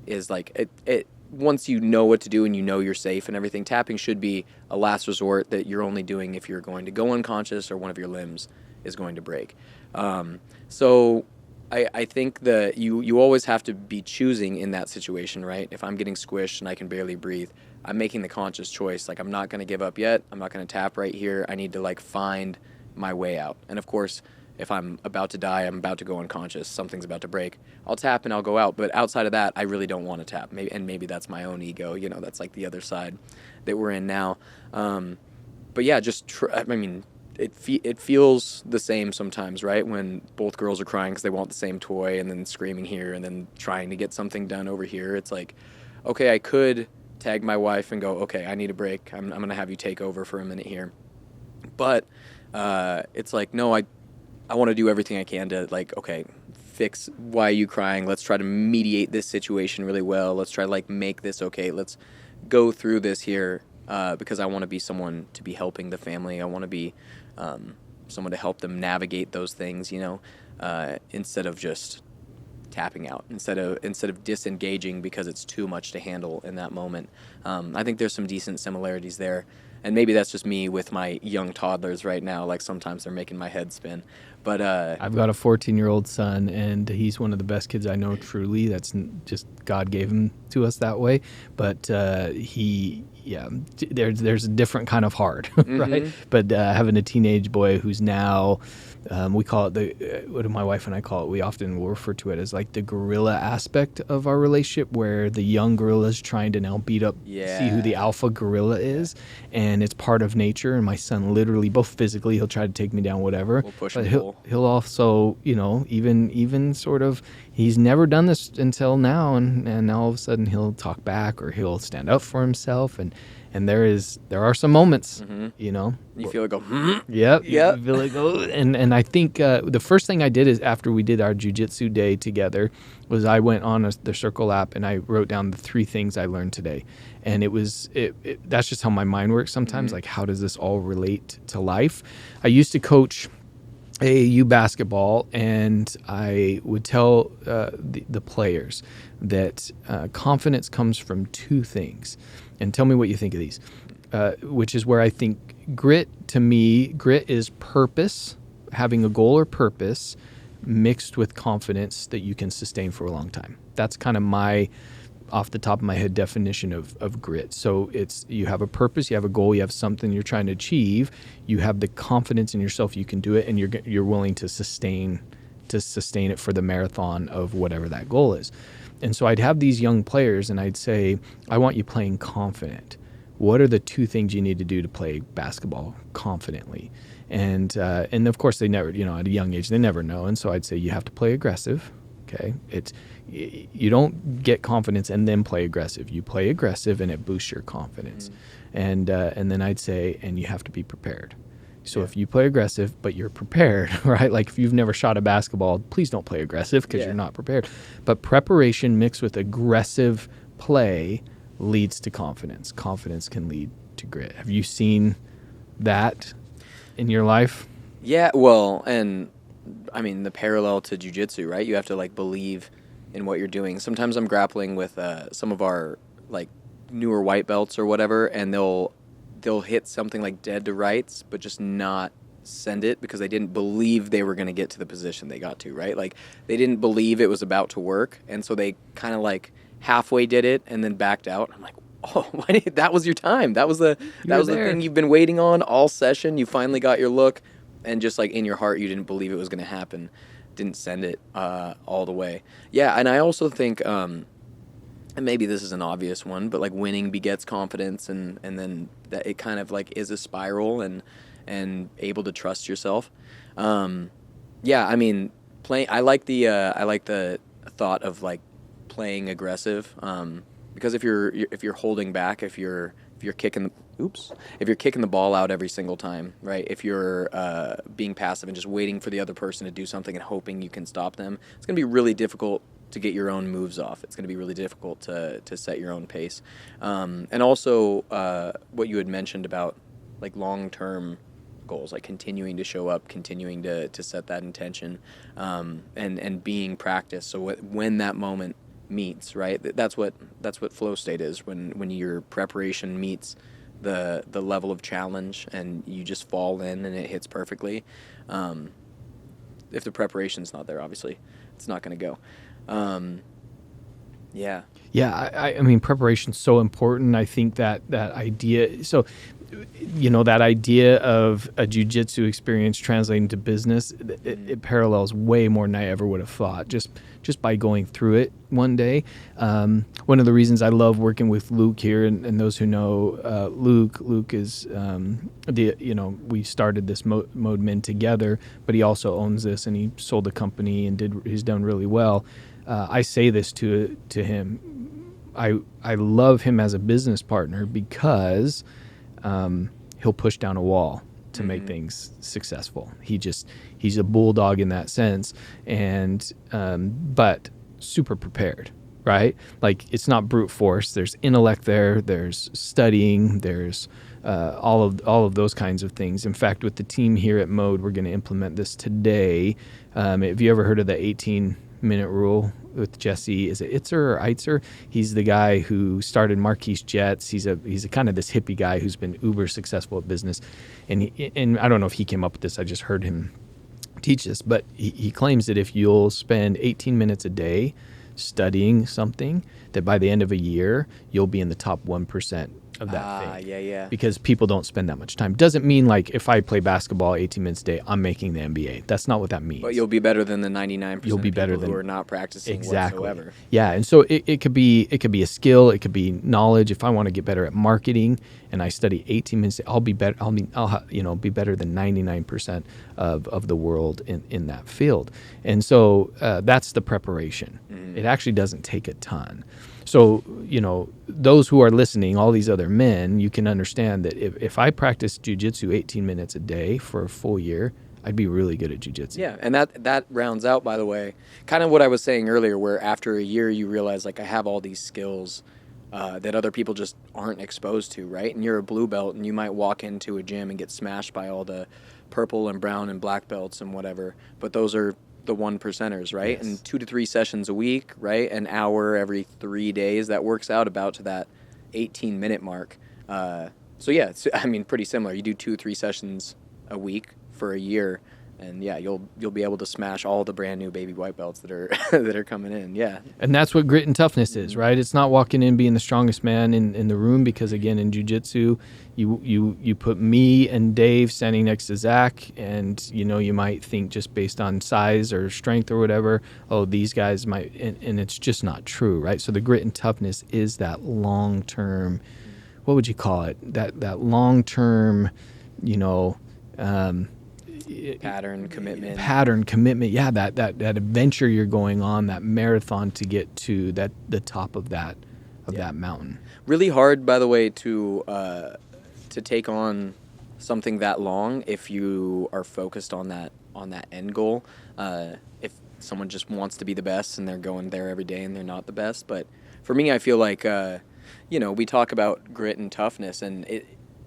is like it once you know what to do and you know you're safe and everything, tapping should be a last resort that you're only doing if you're going to go unconscious or one of your limbs is going to break. So I think that you always have to be choosing in that situation, right? If I'm getting squished and I can barely breathe, I'm making the conscious choice. Like, I'm not going to give up yet. I'm not going to tap right here. I need to, like, find my way out. And, of course, if I'm about to die, I'm about to go unconscious, something's about to break, I'll tap and I'll go out. But outside of that, I really don't want to tap. Maybe that's my own ego. You know, that's, like, the other side that we're in now. But, yeah, it feels the same sometimes, right? When both girls are crying because they want the same toy and then screaming here and then trying to get something done over here. It's like, okay, I could tag my wife and go, okay, I need a break. I'm going to have you take over for a minute here. But it's like, no, I want to do everything I can to, like, okay, fix why are you crying? Let's try to mediate this situation really well. Let's try to, like, make this okay. Let's go through this here because I want to be someone to be helping the family. I want to be someone to help them navigate those things, you know, instead of just tapping out, instead of disengaging because it's too much to handle in that moment. I think there's some decent similarities there, and maybe that's just me with my young toddlers right now. Like, sometimes they're making my head spin. But I've got a 14-year-old son, and he's one of the best kids I know. Truly, that's just God gave him to us that way. But there's a different kind of hard, right? Mm-hmm. But having a teenage boy who's now, we call it what do my wife and I call it? We often will refer to it as like the gorilla aspect of our relationship, where the young gorilla is trying to now beat up, see who the alpha gorilla is, and it's part of nature. And my son literally, both physically, he'll try to take me down, whatever. We'll push but and pull. He'll also, you know, even sort of, he's never done this until now, and now all of a sudden he'll talk back or he'll stand up for himself, and there are some moments, Mm-hmm. you know. You feel it go, Yep. Yep. You feel like, oh, and I think the first thing I did is after we did our jiu-jitsu day together was I went on the Circle app and I wrote down the 3 things I learned today. And that's just how my mind works sometimes. Mm-hmm. Like, how does this all relate to life? I used to coach AAU basketball, and I would tell the players that confidence comes from two things. And tell me what you think of these, which is where I think grit is purpose, having a goal or purpose mixed with confidence that you can sustain for a long time. That's kind of my, off the top of my head, definition of grit. So it's, you have a purpose, you have a goal, you have something you're trying to achieve, you have the confidence in yourself you can do it, and you're willing to sustain it for the marathon of whatever that goal is. And so I'd have these young players and I'd say, I want you playing confident. What are the two things you need to do to play basketball confidently? And of course they never, at a young age, they never know. And so I'd say you have to play aggressive. Okay. You don't get confidence and then play aggressive. You play aggressive and it boosts your confidence. And then I'd say, and you have to be prepared. So if you play aggressive, but you're prepared, right? Like if you've never shot a basketball, please don't play aggressive because you're not prepared. But preparation mixed with aggressive play leads to confidence. Confidence can lead to grit. Have you seen that in your life? Yeah, well, and I mean the parallel to jiu-jitsu, right? You have to like believe in what you're doing. Sometimes I'm grappling with some of our like newer white belts or whatever, and they'll hit something like dead to rights, but just not send it because they didn't believe they were going to get to the position they got to, right? Like they didn't believe it was about to work, and so they kind of like halfway did it and then backed out. I'm like, oh, that was your time. That was the thing you've been waiting on all session. You finally got your look, and just like in your heart, you didn't believe it was going to happen. Didn't send it all the way. Yeah, and I also think, and maybe this is an obvious one, but like winning begets confidence, and then that it kind of like is a spiral and able to trust yourself. Yeah, I mean, I like the thought of like playing aggressive, because if you're holding back, if you're kicking the ball out every single time, right? If you're being passive and just waiting for the other person to do something and hoping you can stop them, it's going to be really difficult to get your own moves off. It's going to be really difficult to set your own pace. And also what you had mentioned about like long-term goals, like continuing to show up, continuing to set that intention, and being practiced. So when that moment meets, right? That's what flow state is, when your preparation meets the level of challenge and you just fall in and it hits perfectly. If the preparation's not there, obviously it's not going to go. Yeah. I mean, preparation's so important. I think that idea, so, that idea of a jiu-jitsu experience translating to business, it parallels way more than I ever would have thought, just by going through it one day. One of the reasons I love working with Luke here, and those who know Luke is, we started this Mode Men together, but he also owns this, and he sold the company and he's done really well. I say this to him. I love him as a business partner because he'll push down a wall to make things successful. He's a bulldog in that sense, and but super prepared, right? Like it's not brute force. There's intellect there. There's studying. There's all of those kinds of things. In fact, with the team here at Mode, we're going to implement this today. Have you ever heard of the 18-minute rule with Jesse? Is it Itzer or Eitzer? He's the guy who started Marquise Jets. He's a kind of this hippie guy who's been uber successful at business. And I don't know if he came up with this. I just heard him teach this. But he claims that if you'll spend 18 minutes a day studying something, that by the end of a year, you'll be in the top 1% of that thing. Yeah. Because people don't spend that much time. Doesn't mean like if I play basketball 18 minutes a day, I'm making the NBA. That's not what that means. But you'll be better than the 99% you'll be of better people than, who are not practicing exactly. whatsoever. Yeah, and so it could be a skill, it could be knowledge. If I want to get better at marketing and I study 18 minutes, I'll be better. I'll be better than 99% of the world in that field. And so that's the preparation. It actually doesn't take a ton. So, those who are listening, all these other men, you can understand that if I practice jiu-jitsu 18 minutes a day for a full year, I'd be really good at jiu-jitsu. Yeah, and that rounds out, by the way, kind of what I was saying earlier, where after a year you realize, like, I have all these skills that other people just aren't exposed to, right? And you're a blue belt, and you might walk into a gym and get smashed by all the purple and brown and black belts and whatever, but those are the 1%ers, right? Yes. And 2 to 3 sessions a week, right? An hour every 3 days. That works out about to that 18-minute mark. So yeah, I mean, pretty similar. You do 2 or 3 sessions a week for a year, and yeah, you'll be able to smash all the brand new baby white belts that are that are coming in. Yeah. And that's what grit and toughness is, right? It's not walking in being the strongest man in the room, because again, in jiu-jitsu, you put me and Dave standing next to Zack, and you might think just based on size or strength or whatever, oh, these guys might, and it's just not true, right? So the grit and toughness is that long-term, what would you call it? That long-term, Pattern commitment. Yeah, that adventure you're going on, that marathon to get to the top of that mountain. Really hard, by the way, to take on something that long if you are focused on that end goal. If someone just wants to be the best and they're going there every day and they're not the best, but for me, I feel like we talk about grit and toughness, and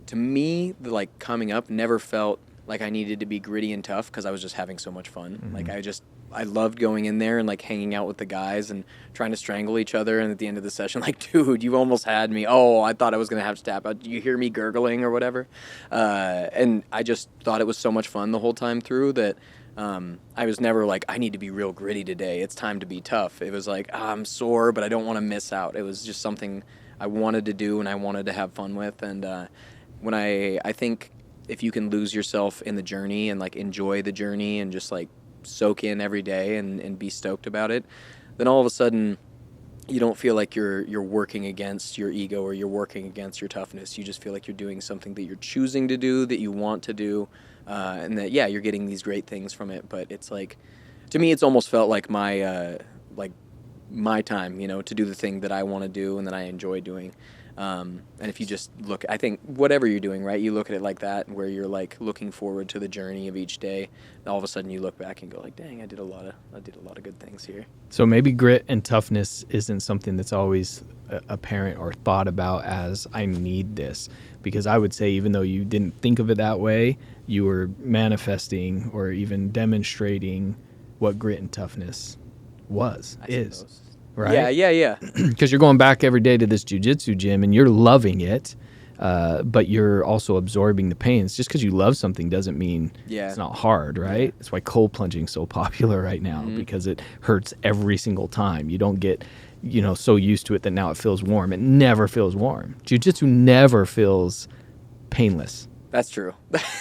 to me, like coming up, never felt like I needed to be gritty and tough because I was just having so much fun. Mm-hmm. Like I loved going in there and like hanging out with the guys and trying to strangle each other. And at the end of the session, like, dude, you almost had me. Oh, I thought I was going to have to tap out. Do you hear me gurgling or whatever? And I just thought it was so much fun the whole time through that I was never like, I need to be real gritty today. It's time to be tough. It was like, I'm sore, but I don't want to miss out. It was just something I wanted to do and I wanted to have fun with. And when I think if you can lose yourself in the journey and like enjoy the journey and just like soak in every day and be stoked about it, then all of a sudden you don't feel like you're working against your ego or you're working against your toughness. You just feel like you're doing something that you're choosing to do, that you want to do, and that, yeah, you're getting these great things from it. But it's like, to me, it's almost felt like my time, to do the thing that I want to do and that I enjoy doing. And if you just look, I think whatever you're doing, right, you look at it like that, where you're like looking forward to the journey of each day. And all of a sudden you look back and go like, dang, I did a lot of good things here. So maybe grit and toughness isn't something that's always apparent or thought about as I need this, because I would say even though you didn't think of it that way, you were manifesting or even demonstrating what grit and toughness is. Right? Yeah. Because you're going back every day to this jiu-jitsu gym and you're loving it, but you're also absorbing the pains. Just because you love something doesn't mean it's not hard, right? That's why cold plunging is so popular right now, because it hurts every single time. You don't get, so used to it that now it feels warm. It never feels warm. Jiu-jitsu never feels painless. That's true.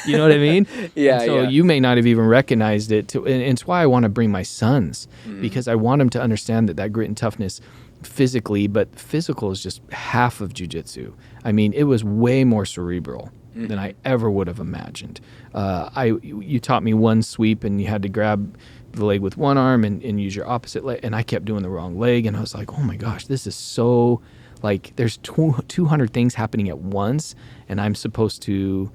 You know what I mean? Yeah. And so you may not have even recognized it. And it's why I want to bring my sons, because I want them to understand that grit and toughness physically, but physical is just half of jiu-jitsu. I mean, it was way more cerebral than I ever would have imagined. You taught me one sweep and you had to grab the leg with one arm and use your opposite leg. And I kept doing the wrong leg. And I was like, oh my gosh, this is so, like, there's 200 things happening at once. And I'm supposed to,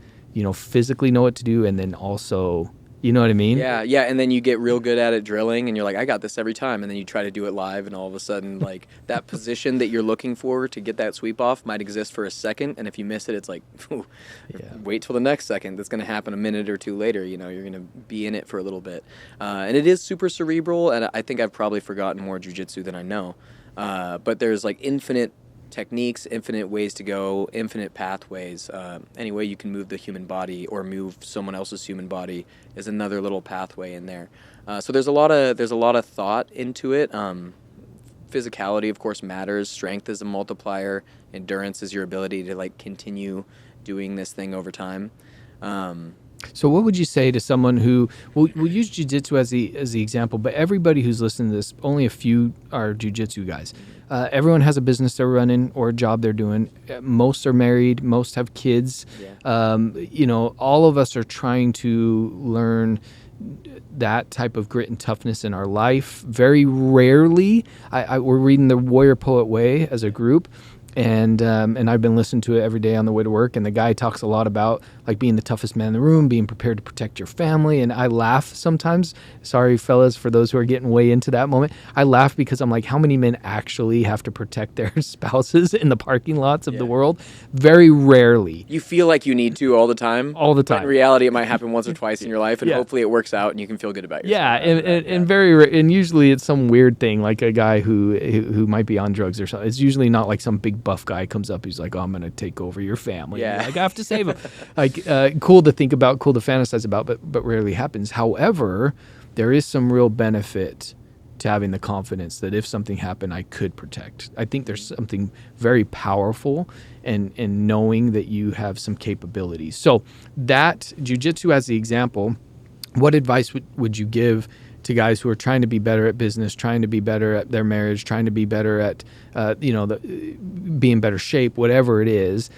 physically know what to do, and then also, you know what I mean? Yeah, and then you get real good at it drilling, and you're like, I got this every time, and then you try to do it live, and all of a sudden, like, that position that you're looking for to get that sweep off might exist for a second, and if you miss it, it's like, wait till the next second. That's going to happen a minute or two later. You're going to be in it for a little bit. And it is super cerebral, and I think I've probably forgotten more jiu-jitsu than I know. But there's, like, infinite techniques, infinite ways to go, infinite pathways. Any way you can move the human body or move someone else's human body is another little pathway in there. So there's a lot of thought into it. Physicality, of course, matters. Strength is a multiplier. Endurance is your ability to like continue doing this thing over time. So what would you say to someone who, we'll use jiu-jitsu as the example, but everybody who's listening to this, only a few are jiu-jitsu guys. Everyone has a business they're running or a job they're doing. Most are married. Most have kids. Yeah. All of us are trying to learn that type of grit and toughness in our life. Very rarely, we're reading the Warrior Poet Way as a group, and I've been listening to it every day on the way to work. And the guy talks a lot about like being the toughest man in the room, being prepared to protect your family. And I laugh sometimes. Sorry, fellas, for those who are getting way into that moment. I laugh because I'm like, how many men actually have to protect their spouses in the parking lots of the world? Very rarely. You feel like you need to all the time. All the But time. in reality, it might happen once or twice in your life, and Yeah. hopefully it works out and you can feel good about yourself. Yeah, after that. and usually it's some weird thing, like a guy who might be on drugs or something. It's usually not like some big buff guy comes up. He's like, "Oh, I'm gonna take over your family." Yeah. And you're like, I have to save him. Like, cool to think about, cool to fantasize about, but rarely happens. However, there is some real benefit to having the confidence that if something happened, I could protect. I think there's something very powerful in knowing that you have some capabilities. So that jiu-jitsu as the example, what advice would you give to guys who are trying to be better at business, trying to be better at their marriage, trying to be better at, be in better shape, whatever it is?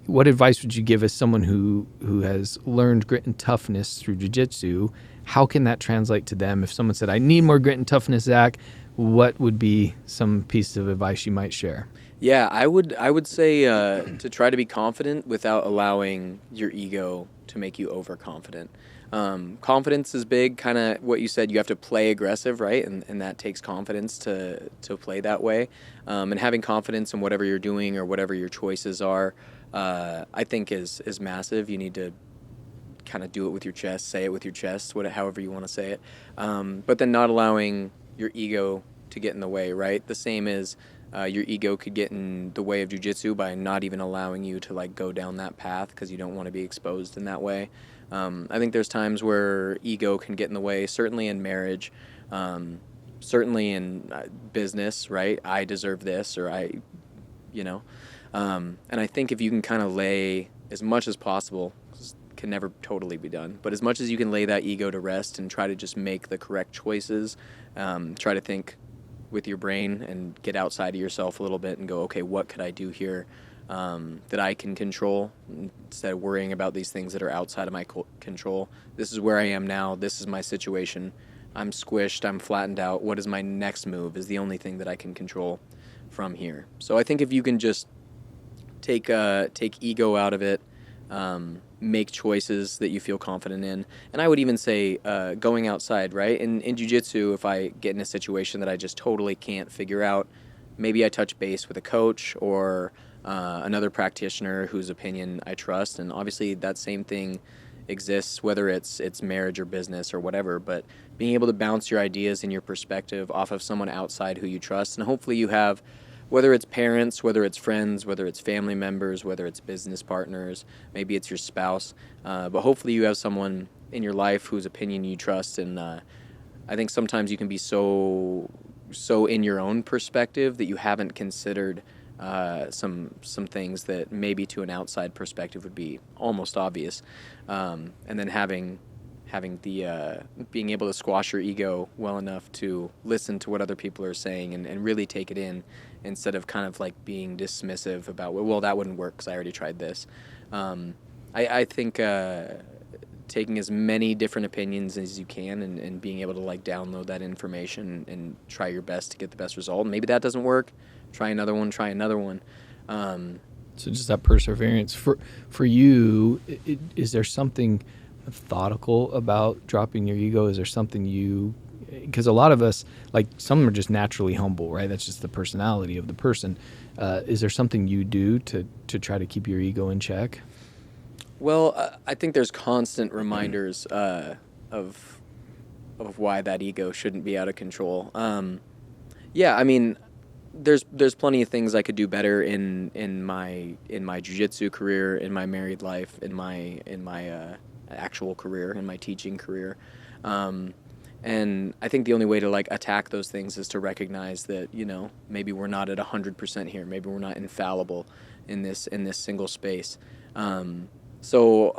What advice would you give as someone who has learned grit and toughness through jiu-jitsu? How can that translate to them? If someone said, I need more grit and toughness, Zach, what would be some piece of advice you might share? Yeah, I would say to try to be confident without allowing your ego to make you overconfident. Confidence is big, kind of what you said. You have to play aggressive, right? And that takes confidence to play that way. And having confidence in whatever you're doing or whatever your choices are, I think is massive. You need to kind of do it with your chest, say it with your chest, however you want to say it. But then not allowing your ego to get in the way, right? The same as your ego could get in the way of jiu-jitsu by not even allowing you to like go down that path because you don't want to be exposed in that way. I think there's times where ego can get in the way, certainly in marriage, certainly in business, right? I deserve this, or and I think if you can kind of lay as much as possible, can never totally be done, but as much as you can lay that ego to rest and try to just make the correct choices, try to think with your brain and get outside of yourself a little bit and go, okay, what could I do here that I can control instead of worrying about these things that are outside of my control. This is where I am now. This is my situation. I'm squished. I'm flattened out. What is my next move is the only thing that I can control from here. So I think if you can just take ego out of it, make choices that you feel confident in. And I would even say going outside, right? In jiu-jitsu, if I get in a situation that I just totally can't figure out, maybe I touch base with a coach or another practitioner whose opinion I trust. And obviously that same thing exists, whether it's marriage or business or whatever, but being able to bounce your ideas and your perspective off of someone outside who you trust. And hopefully you have, whether it's parents, whether it's friends, whether it's family members, whether it's business partners, maybe it's your spouse, but hopefully you have someone in your life whose opinion you trust. And I think sometimes you can be so in your own perspective that you haven't considered some things that maybe to an outside perspective would be almost obvious, and then having the being able to squash your ego well enough to listen to what other people are saying and really take it in, instead of kind of like being dismissive about, well, that wouldn't work because I already tried this. I think taking as many different opinions as you can and being able to like download that information and try your best to get the best result. Maybe that doesn't work. Try another one. So just that perseverance. For you, is there something methodical about dropping your ego? Is there something because a lot of us, like some are just naturally humble, right? That's just the personality of the person. Is there something you do to try to keep your ego in check? Well, I think there's constant reminders of why that ego shouldn't be out of control. Yeah, I mean, there's plenty of things I could do better in my jiu-jitsu career, in my married life, in my actual career, in my teaching career. And I think the only way to like attack those things is to recognize that, maybe we're not at 100% here. Maybe we're not infallible in this single space. So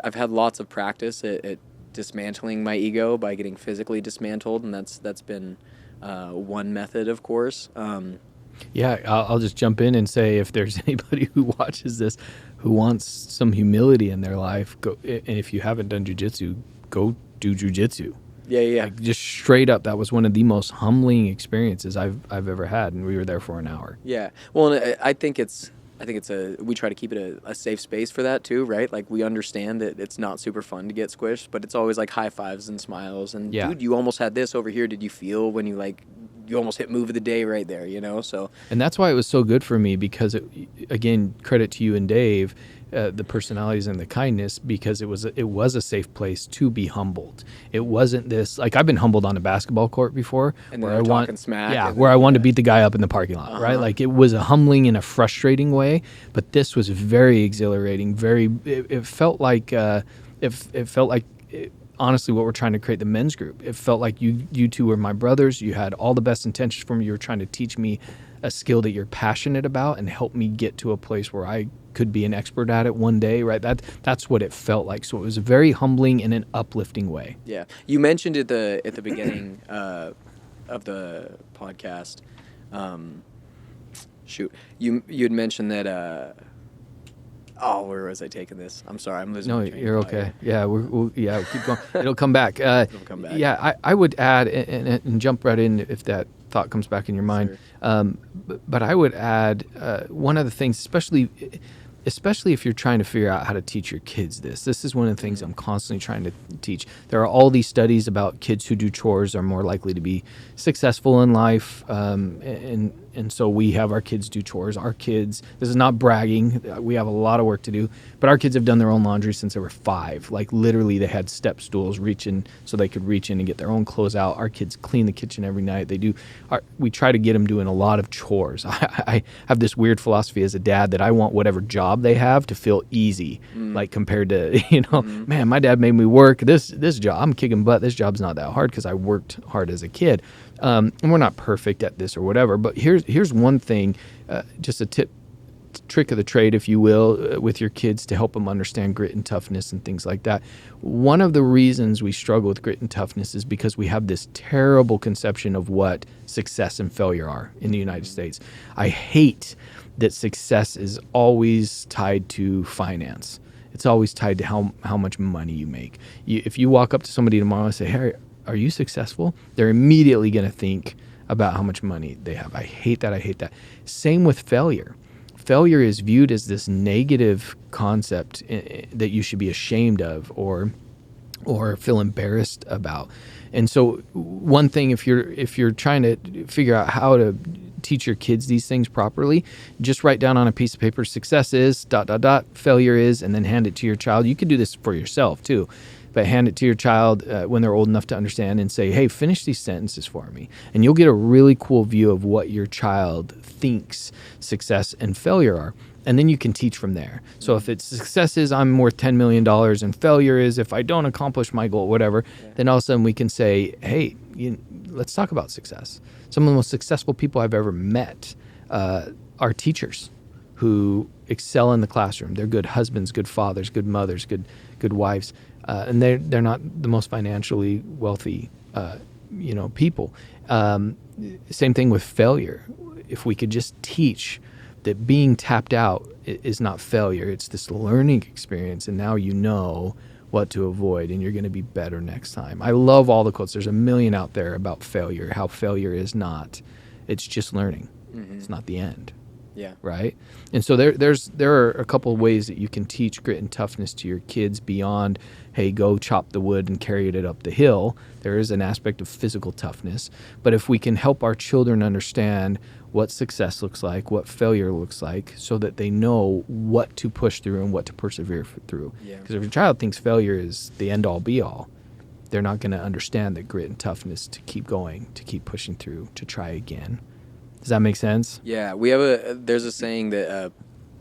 I've had lots of practice at dismantling my ego by getting physically dismantled, and that's been one method, of course. Yeah, I'll just jump in and say, if there's anybody who watches this who wants some humility in their life, go. And if you haven't done jiu-jitsu, go do jiu-jitsu. Yeah. Like just straight up, that was one of the most humbling experiences I've ever had, and we were there for an hour. Yeah. Well, and I think we try to keep it a safe space for that too, right? Like we understand that it's not super fun to get squished, but it's always like high fives and smiles and Yeah. dude, you almost had this over here. Did you feel when you almost hit move of the day right there, you know? So And that's why it was so good for me, because again, credit to you and Dave, the personalities and the kindness, because it was a safe place to be humbled. It wasn't this, like, I've been humbled on a basketball court before, and where then I they're want talking smack. yeah, and where then- I wanted to beat the guy up in the parking lot, right? Like, it was a humbling in a frustrating way, but this was very exhilarating. It felt like honestly, what we're trying to create, the men's group. It felt like you two were my brothers. You had all the best intentions for me. You were trying to teach me a skill that you're passionate about and help me get to a place where I could be an expert at it one day, right? That's what it felt like. So it was very humbling in an uplifting way. Yeah. You mentioned at the beginning of the podcast. You had mentioned that. Where was I taking this? I'm sorry, I'm losing. No, my train you're of thought okay. here. Yeah, we'll keep going. It'll come back. It'll come back. Yeah, I would add and jump right in if that thought comes back in your mind. Sure. But I would add one of the things, especially if you're trying to figure out how to teach your kids this. This is one of the things I'm constantly trying to teach. There are all these studies about kids who do chores are more likely to be successful in life, and so we have our kids do chores. Our kids, this is not bragging, we have a lot of work to do, but our kids have done their own laundry since they were 5. Like literally they had step stools reaching so they could reach in and get their own clothes out. Our kids clean the kitchen every night. We try to get them doing a lot of chores. I have this weird philosophy as a dad that I want whatever job they have to feel easy, like compared to, man, my dad made me work this job. I'm kicking butt. This job's not that hard because I worked hard as a kid. And we're not perfect at this or whatever, but here's one thing, just a trick of the trade, if you will, with your kids to help them understand grit and toughness and things like that. One of the reasons we struggle with grit and toughness is because we have this terrible conception of what success and failure are in the United States. I hate that success is always tied to finance. It's always tied to how much money you make. If you walk up to somebody tomorrow and say, "Hey, are you successful?" They're immediately going to think about how much money they have. I hate that. Same with failure. Failure is viewed as this negative concept that you should be ashamed of or feel embarrassed about. And so one thing, if you're trying to figure out how to teach your kids these things properly, just write down on a piece of paper, success is ... failure is, and then hand it to your child. You could do this for yourself too, but hand it to your child when they're old enough to understand and say, "Hey, finish these sentences for me." And you'll get a really cool view of what your child thinks success and failure are. And then you can teach from there. So if it's success is I'm worth $10 million and failure is if I don't accomplish my goal, whatever, then all of a sudden we can say, "Hey, let's talk about success." Some of the most successful people I've ever met are teachers who excel in the classroom. They're good husbands, good fathers, good mothers, good wives. And they're not the most financially wealthy, people. Same thing with failure. If we could just teach that being tapped out is not failure, it's this learning experience, and now you know what to avoid, and you're going to be better next time. I love all the quotes. There's a million out there about failure, how failure is not. It's just learning. Mm-hmm. It's not the end. Yeah. Right. And so there are a couple of ways that you can teach grit and toughness to your kids beyond, hey, go chop the wood and carry it up the hill. There is an aspect of physical toughness. But if we can help our children understand what success looks like, what failure looks like, so that they know what to push through and what to persevere through. Because if your child thinks failure is the end all be all, they're not going to understand the grit and toughness to keep going, to keep pushing through, to try again. Does that make sense? Yeah, there's a saying that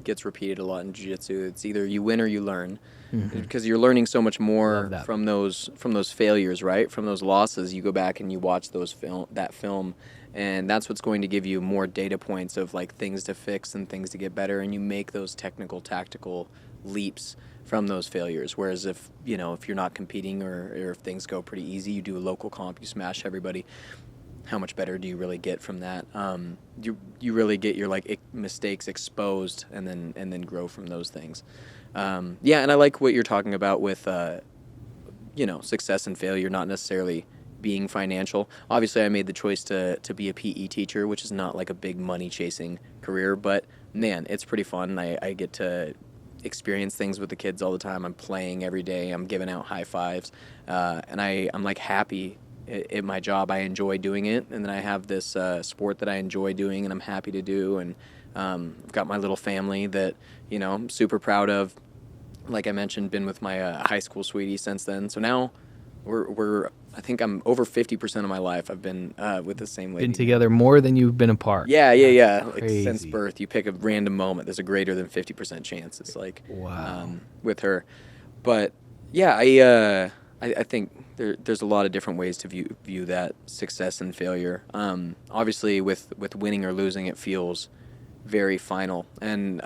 gets repeated a lot in jiu-jitsu. It's either you win or you learn, because you're learning so much more from those failures, right? From those losses, you go back and you watch that film, and that's what's going to give you more data points of like things to fix and things to get better, and you make those technical, tactical leaps from those failures. Whereas if you're not competing or if things go pretty easy, you do a local comp, you smash everybody. How much better do you really get from that? You really get your mistakes exposed and then grow from those things. And I like what you're talking about with success and failure not necessarily being financial. Obviously, I made the choice to be a PE teacher, which is not like a big money chasing career, but man, it's pretty fun. I get to experience things with the kids all the time. I'm playing every day. I'm giving out high fives, and I'm like happy at my job. I enjoy doing it, and then I have this sport that I enjoy doing, and I'm happy to do. And I've got my little family that I'm super proud of. Like I mentioned, been with my high school sweetie since then. So now we're I think I'm over 50% of my life I've been with the same lady. Been together more than you've been apart. Yeah. Like Crazy. since birth, you pick a random moment. There's a greater than 50% chance. It's like Wow. with her, but yeah, I think there's a lot of different ways to view that success and failure. Obviously, with winning or losing, it feels very final. And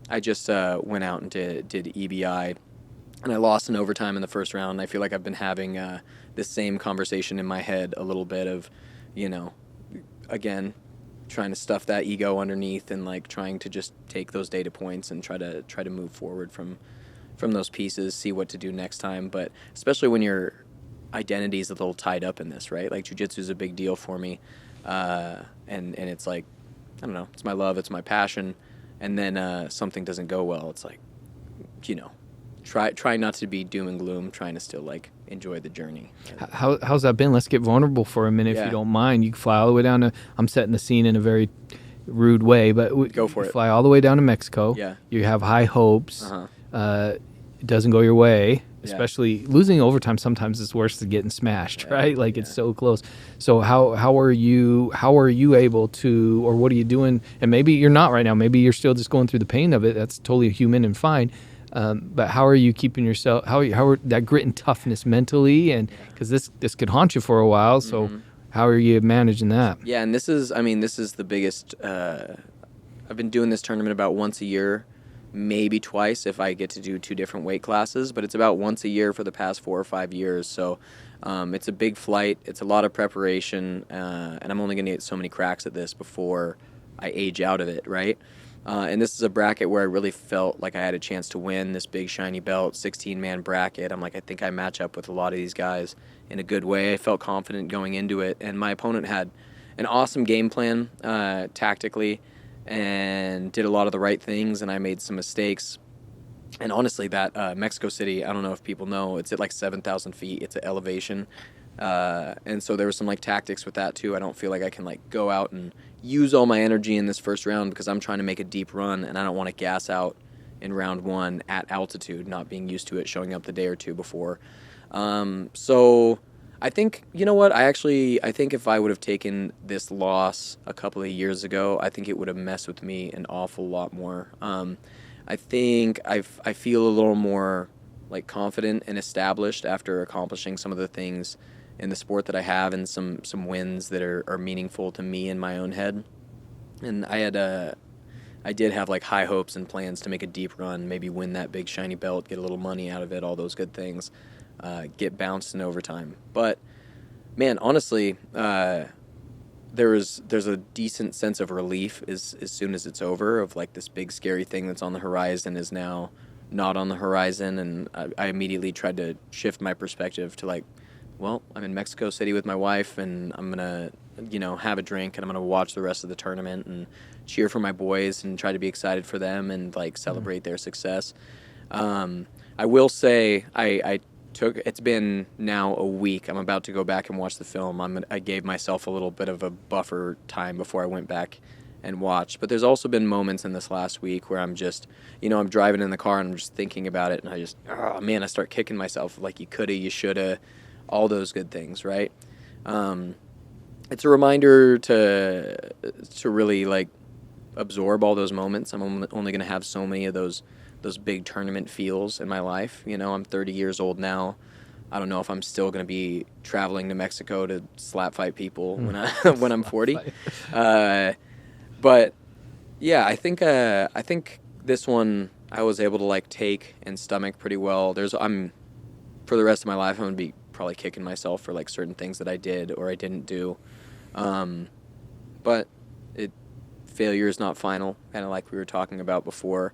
I just went out and did EBI, and I lost in overtime in the first round. I feel like I've been having this same conversation in my head a little bit of, again, trying to stuff that ego underneath and like trying to just take those data points and try to move forward from those pieces, see what to do next time. But especially when your identity is a little tied up in this, right? Like jiu-jitsu is a big deal for me, and it's like, I don't know, it's my love, it's my passion, and then something doesn't go well. It's like, try not to be doom and gloom, trying to still like enjoy the journey. How's that been? Let's get vulnerable for a minute, if you don't mind. You can fly all the way down to, I'm setting the scene in a very rude way, but Go for it. Fly all the way down to Mexico. Yeah. You have high hopes. Uh-huh. It doesn't go your way, Yeah. especially losing overtime. Sometimes it's worse than getting smashed, Yeah, right? Like yeah. it's so close. So how are you able to, or what are you doing? And maybe you're not right now. Maybe you're still just going through the pain of it. That's totally human and fine. But how are you keeping yourself? How are that grit and toughness mentally? And because this could haunt you for a while. So Mhm. how are you managing that? Yeah, and this is the biggest. I've been doing this tournament about once a year, maybe twice if I get to do 2 different weight classes, but it's about once a year for the past 4 or 5 years. So it's a big flight. It's a lot of preparation, and I'm only going to get so many cracks at this before I age out of it, right? And this is a bracket where I really felt like I had a chance to win this big shiny belt, 16-man bracket. I'm like, I think I match up with a lot of these guys in a good way. I felt confident going into it, and my opponent had an awesome game plan tactically and did a lot of the right things, and I made some mistakes. And honestly, that Mexico City, I don't know if people know, it's at like 7,000 feet. It's an elevation. And so there was some like tactics with that too. I don't feel like I can like go out and use all my energy in this first round because I'm trying to make a deep run, and I don't want to gas out in round 1 at altitude, not being used to it, showing up the day or two before. So I think, you know what, I think if I would have taken this loss a couple of years ago, I think it would have messed with me an awful lot more. I think I feel a little more like confident and established after accomplishing some of the things in the sport that I have, and some wins that are meaningful to me in my own head. And I did have like high hopes and plans to make a deep run, maybe win that big shiny belt, get a little money out of it, all those good things, get bounced in overtime. But man, honestly, there's a decent sense of relief as soon as it's over, of like this big scary thing that's on the horizon is now not on the horizon. And I immediately tried to shift my perspective to like, well, I'm in Mexico City with my wife, and I'm going to, have a drink, and I'm going to watch the rest of the tournament and cheer for my boys and try to be excited for them and like celebrate their success. I will say it's been now a week. I'm about to go back and watch the film. I gave myself a little bit of a buffer time before I went back and watched. But there's also been moments in this last week where I'm just, I'm driving in the car and I'm just thinking about it, and I just, oh man, I start kicking myself like you coulda, you shoulda, all those good things, right? It's a reminder to really like absorb all those moments. I'm only going to have so many of those big tournament feels in my life. I'm 30 years old now. I don't know if I'm still going to be traveling to Mexico to slap fight people when I'm 40. But yeah, I think this one I was able to like take and stomach pretty well. For the rest of my life, I'm going to be probably kicking myself for like certain things that I did or I didn't do. But failure is not final, kind of like we were talking about before.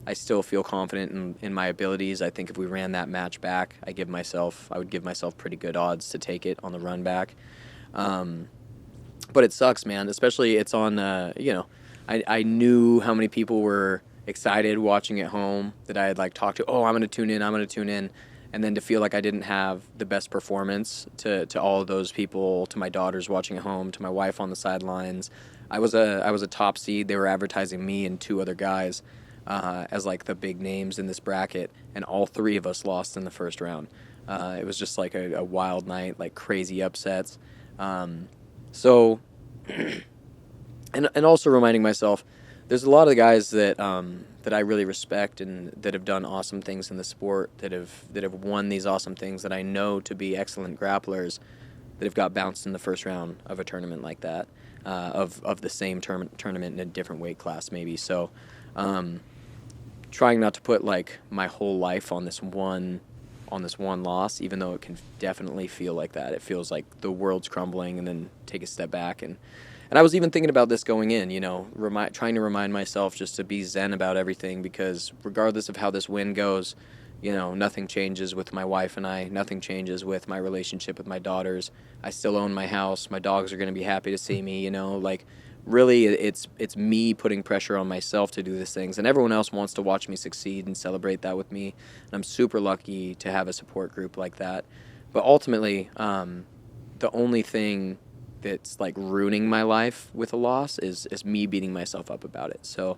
I still feel confident in my abilities. I think if we ran that match back, I would give myself pretty good odds to take it on the run back. But it sucks, man. Especially it's on, I knew how many people were excited watching at home that I had like talked to. Oh, I'm going to tune in. And then to feel like I didn't have the best performance to all of those people, to my daughters watching at home, to my wife on the sidelines. I was a top seed. They were advertising me and 2 other guys as like the big names in this bracket, and all 3 of us lost in the first round. It was just like a wild night, like crazy upsets. So, and also reminding myself, there's a lot of the guys that I really respect and that have done awesome things in the sport, that have won these awesome things that I know to be excellent grapplers, that have got bounced in the first round of a tournament like that, of the same tournament in a different weight class maybe. So, trying not to put like my whole life on this one loss, even though it can definitely feel like that. It feels like the world's crumbling, and then take a step back. And I was even thinking about this going in, trying to remind myself just to be zen about everything, because regardless of how this win goes, nothing changes with my wife and I. Nothing changes with my relationship with my daughters. I still own my house. My dogs are going to be happy to see me, like really it's me putting pressure on myself to do these things, and everyone else wants to watch me succeed and celebrate that with me. And I'm super lucky to have a support group like that. But ultimately, the only thing that's like ruining my life with a loss is me beating myself up about it. So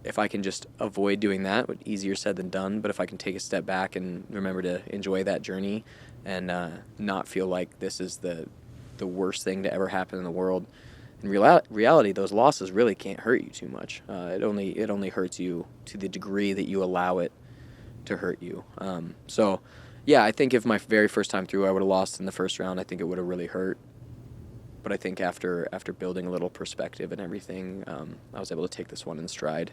if I can just avoid doing that, easier said than done, but if I can take a step back and remember to enjoy that journey and not feel like this is the worst thing to ever happen in the world. In reality, those losses really can't hurt you too much. It only hurts you to the degree that you allow it to hurt you. So, yeah, I think if my very first time through I would have lost in the first round, I think it would have really hurt. But I think after building a little perspective and everything, I was able to take this one in stride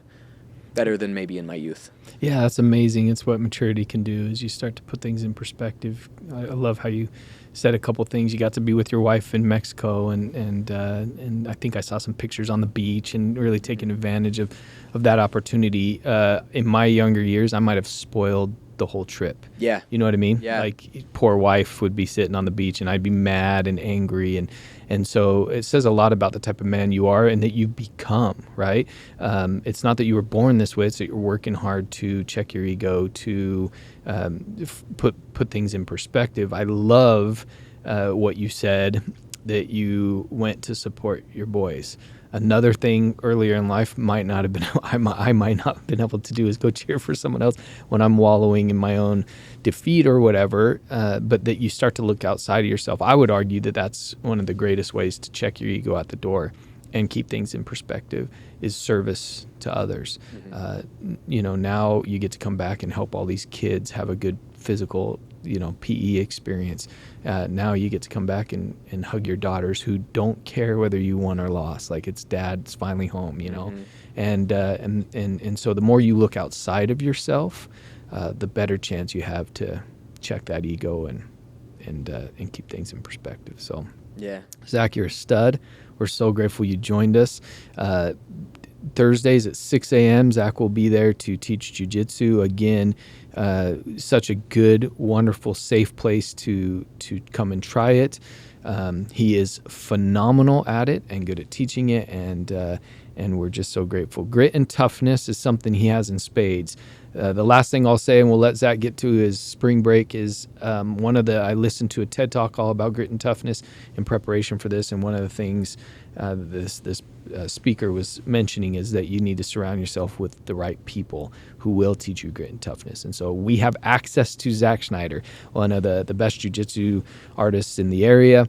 better than maybe in my youth. Yeah, that's amazing. It's what maturity can do, is you start to put things in perspective. I love how you said a couple things. You got to be with your wife in Mexico, and I think I saw some pictures on the beach, and really taking advantage of that opportunity. In my younger years, I might have spoiled the whole trip. Yeah. You know what I mean? Yeah. Like, poor wife would be sitting on the beach, and I'd be mad and angry, and so it says a lot about the type of man you are and that you've become, right? It's not that you were born this way, it's that you're working hard to check your ego, to put things in perspective. I love what you said, that you went to support your boys. Another thing earlier in life might not have been I might not have been able to do is go cheer for someone else when I'm wallowing in my own defeat or whatever, but that you start to look outside of yourself. I would argue that that's one of the greatest ways to check your ego at the door and keep things in perspective, is service to others. Mm-hmm. Now you get to come back and help all these kids have a good physical PE experience. Now you get to come back and hug your daughters who don't care whether you won or lost. Like, it's Dad's finally home, Mm-hmm. And so the more you look outside of yourself, the better chance you have to check that ego and keep things in perspective. So, yeah, Zack, you're a stud. We're so grateful you joined us. Thursdays at 6 a.m., Zack will be there to teach jiu-jitsu. Again, such a good, wonderful, safe place to come and try it. He is phenomenal at it and good at teaching it, and we're just so grateful. Grit and toughness is something he has in spades. The last thing I'll say, and we'll let Zack get to his spring break, is I listened to a TED Talk all about grit and toughness in preparation for this, and one of the things this speaker was mentioning is that you need to surround yourself with the right people who will teach you grit and toughness. And so we have access to Zack Schneider, one of the best jiu-jitsu artists in the area,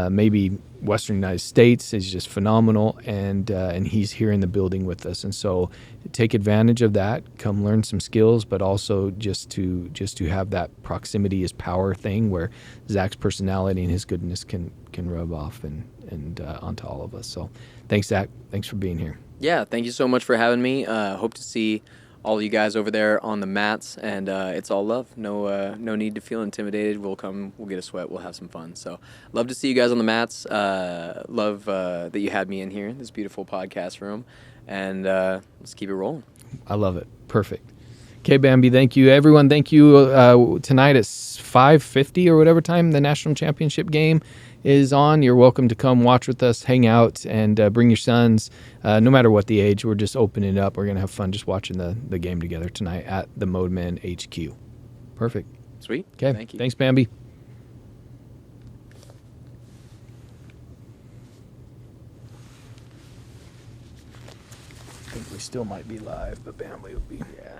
maybe Western United States. He's just phenomenal, and he's here in the building with us. And so take advantage of that. Come learn some skills, but also just to have that proximity is power thing, where Zack's personality and his goodness can rub off and onto all of us. So thanks, Zack. Thanks for being here. Yeah, thank you so much for having me. Hope to see all you guys over there on the mats, and it's all love. No need to feel intimidated. We'll get a sweat, we'll have some fun. So love to see you guys on the mats. Love that you had me in here in this beautiful podcast room, and let's keep it rolling. I love it. Perfect. Okay, Bambi, thank you. Everyone, thank you. Tonight at 5:50 or whatever time the national championship game is on. You're welcome to come watch with us, hang out, and bring your sons. No matter what the age, we're just opening it up. We're going to have fun just watching the game together tonight at the Modeman HQ. Perfect. Sweet. Okay. Thank you. Thanks, Bambi. I think we still might be live, but Bambi will be. Yeah.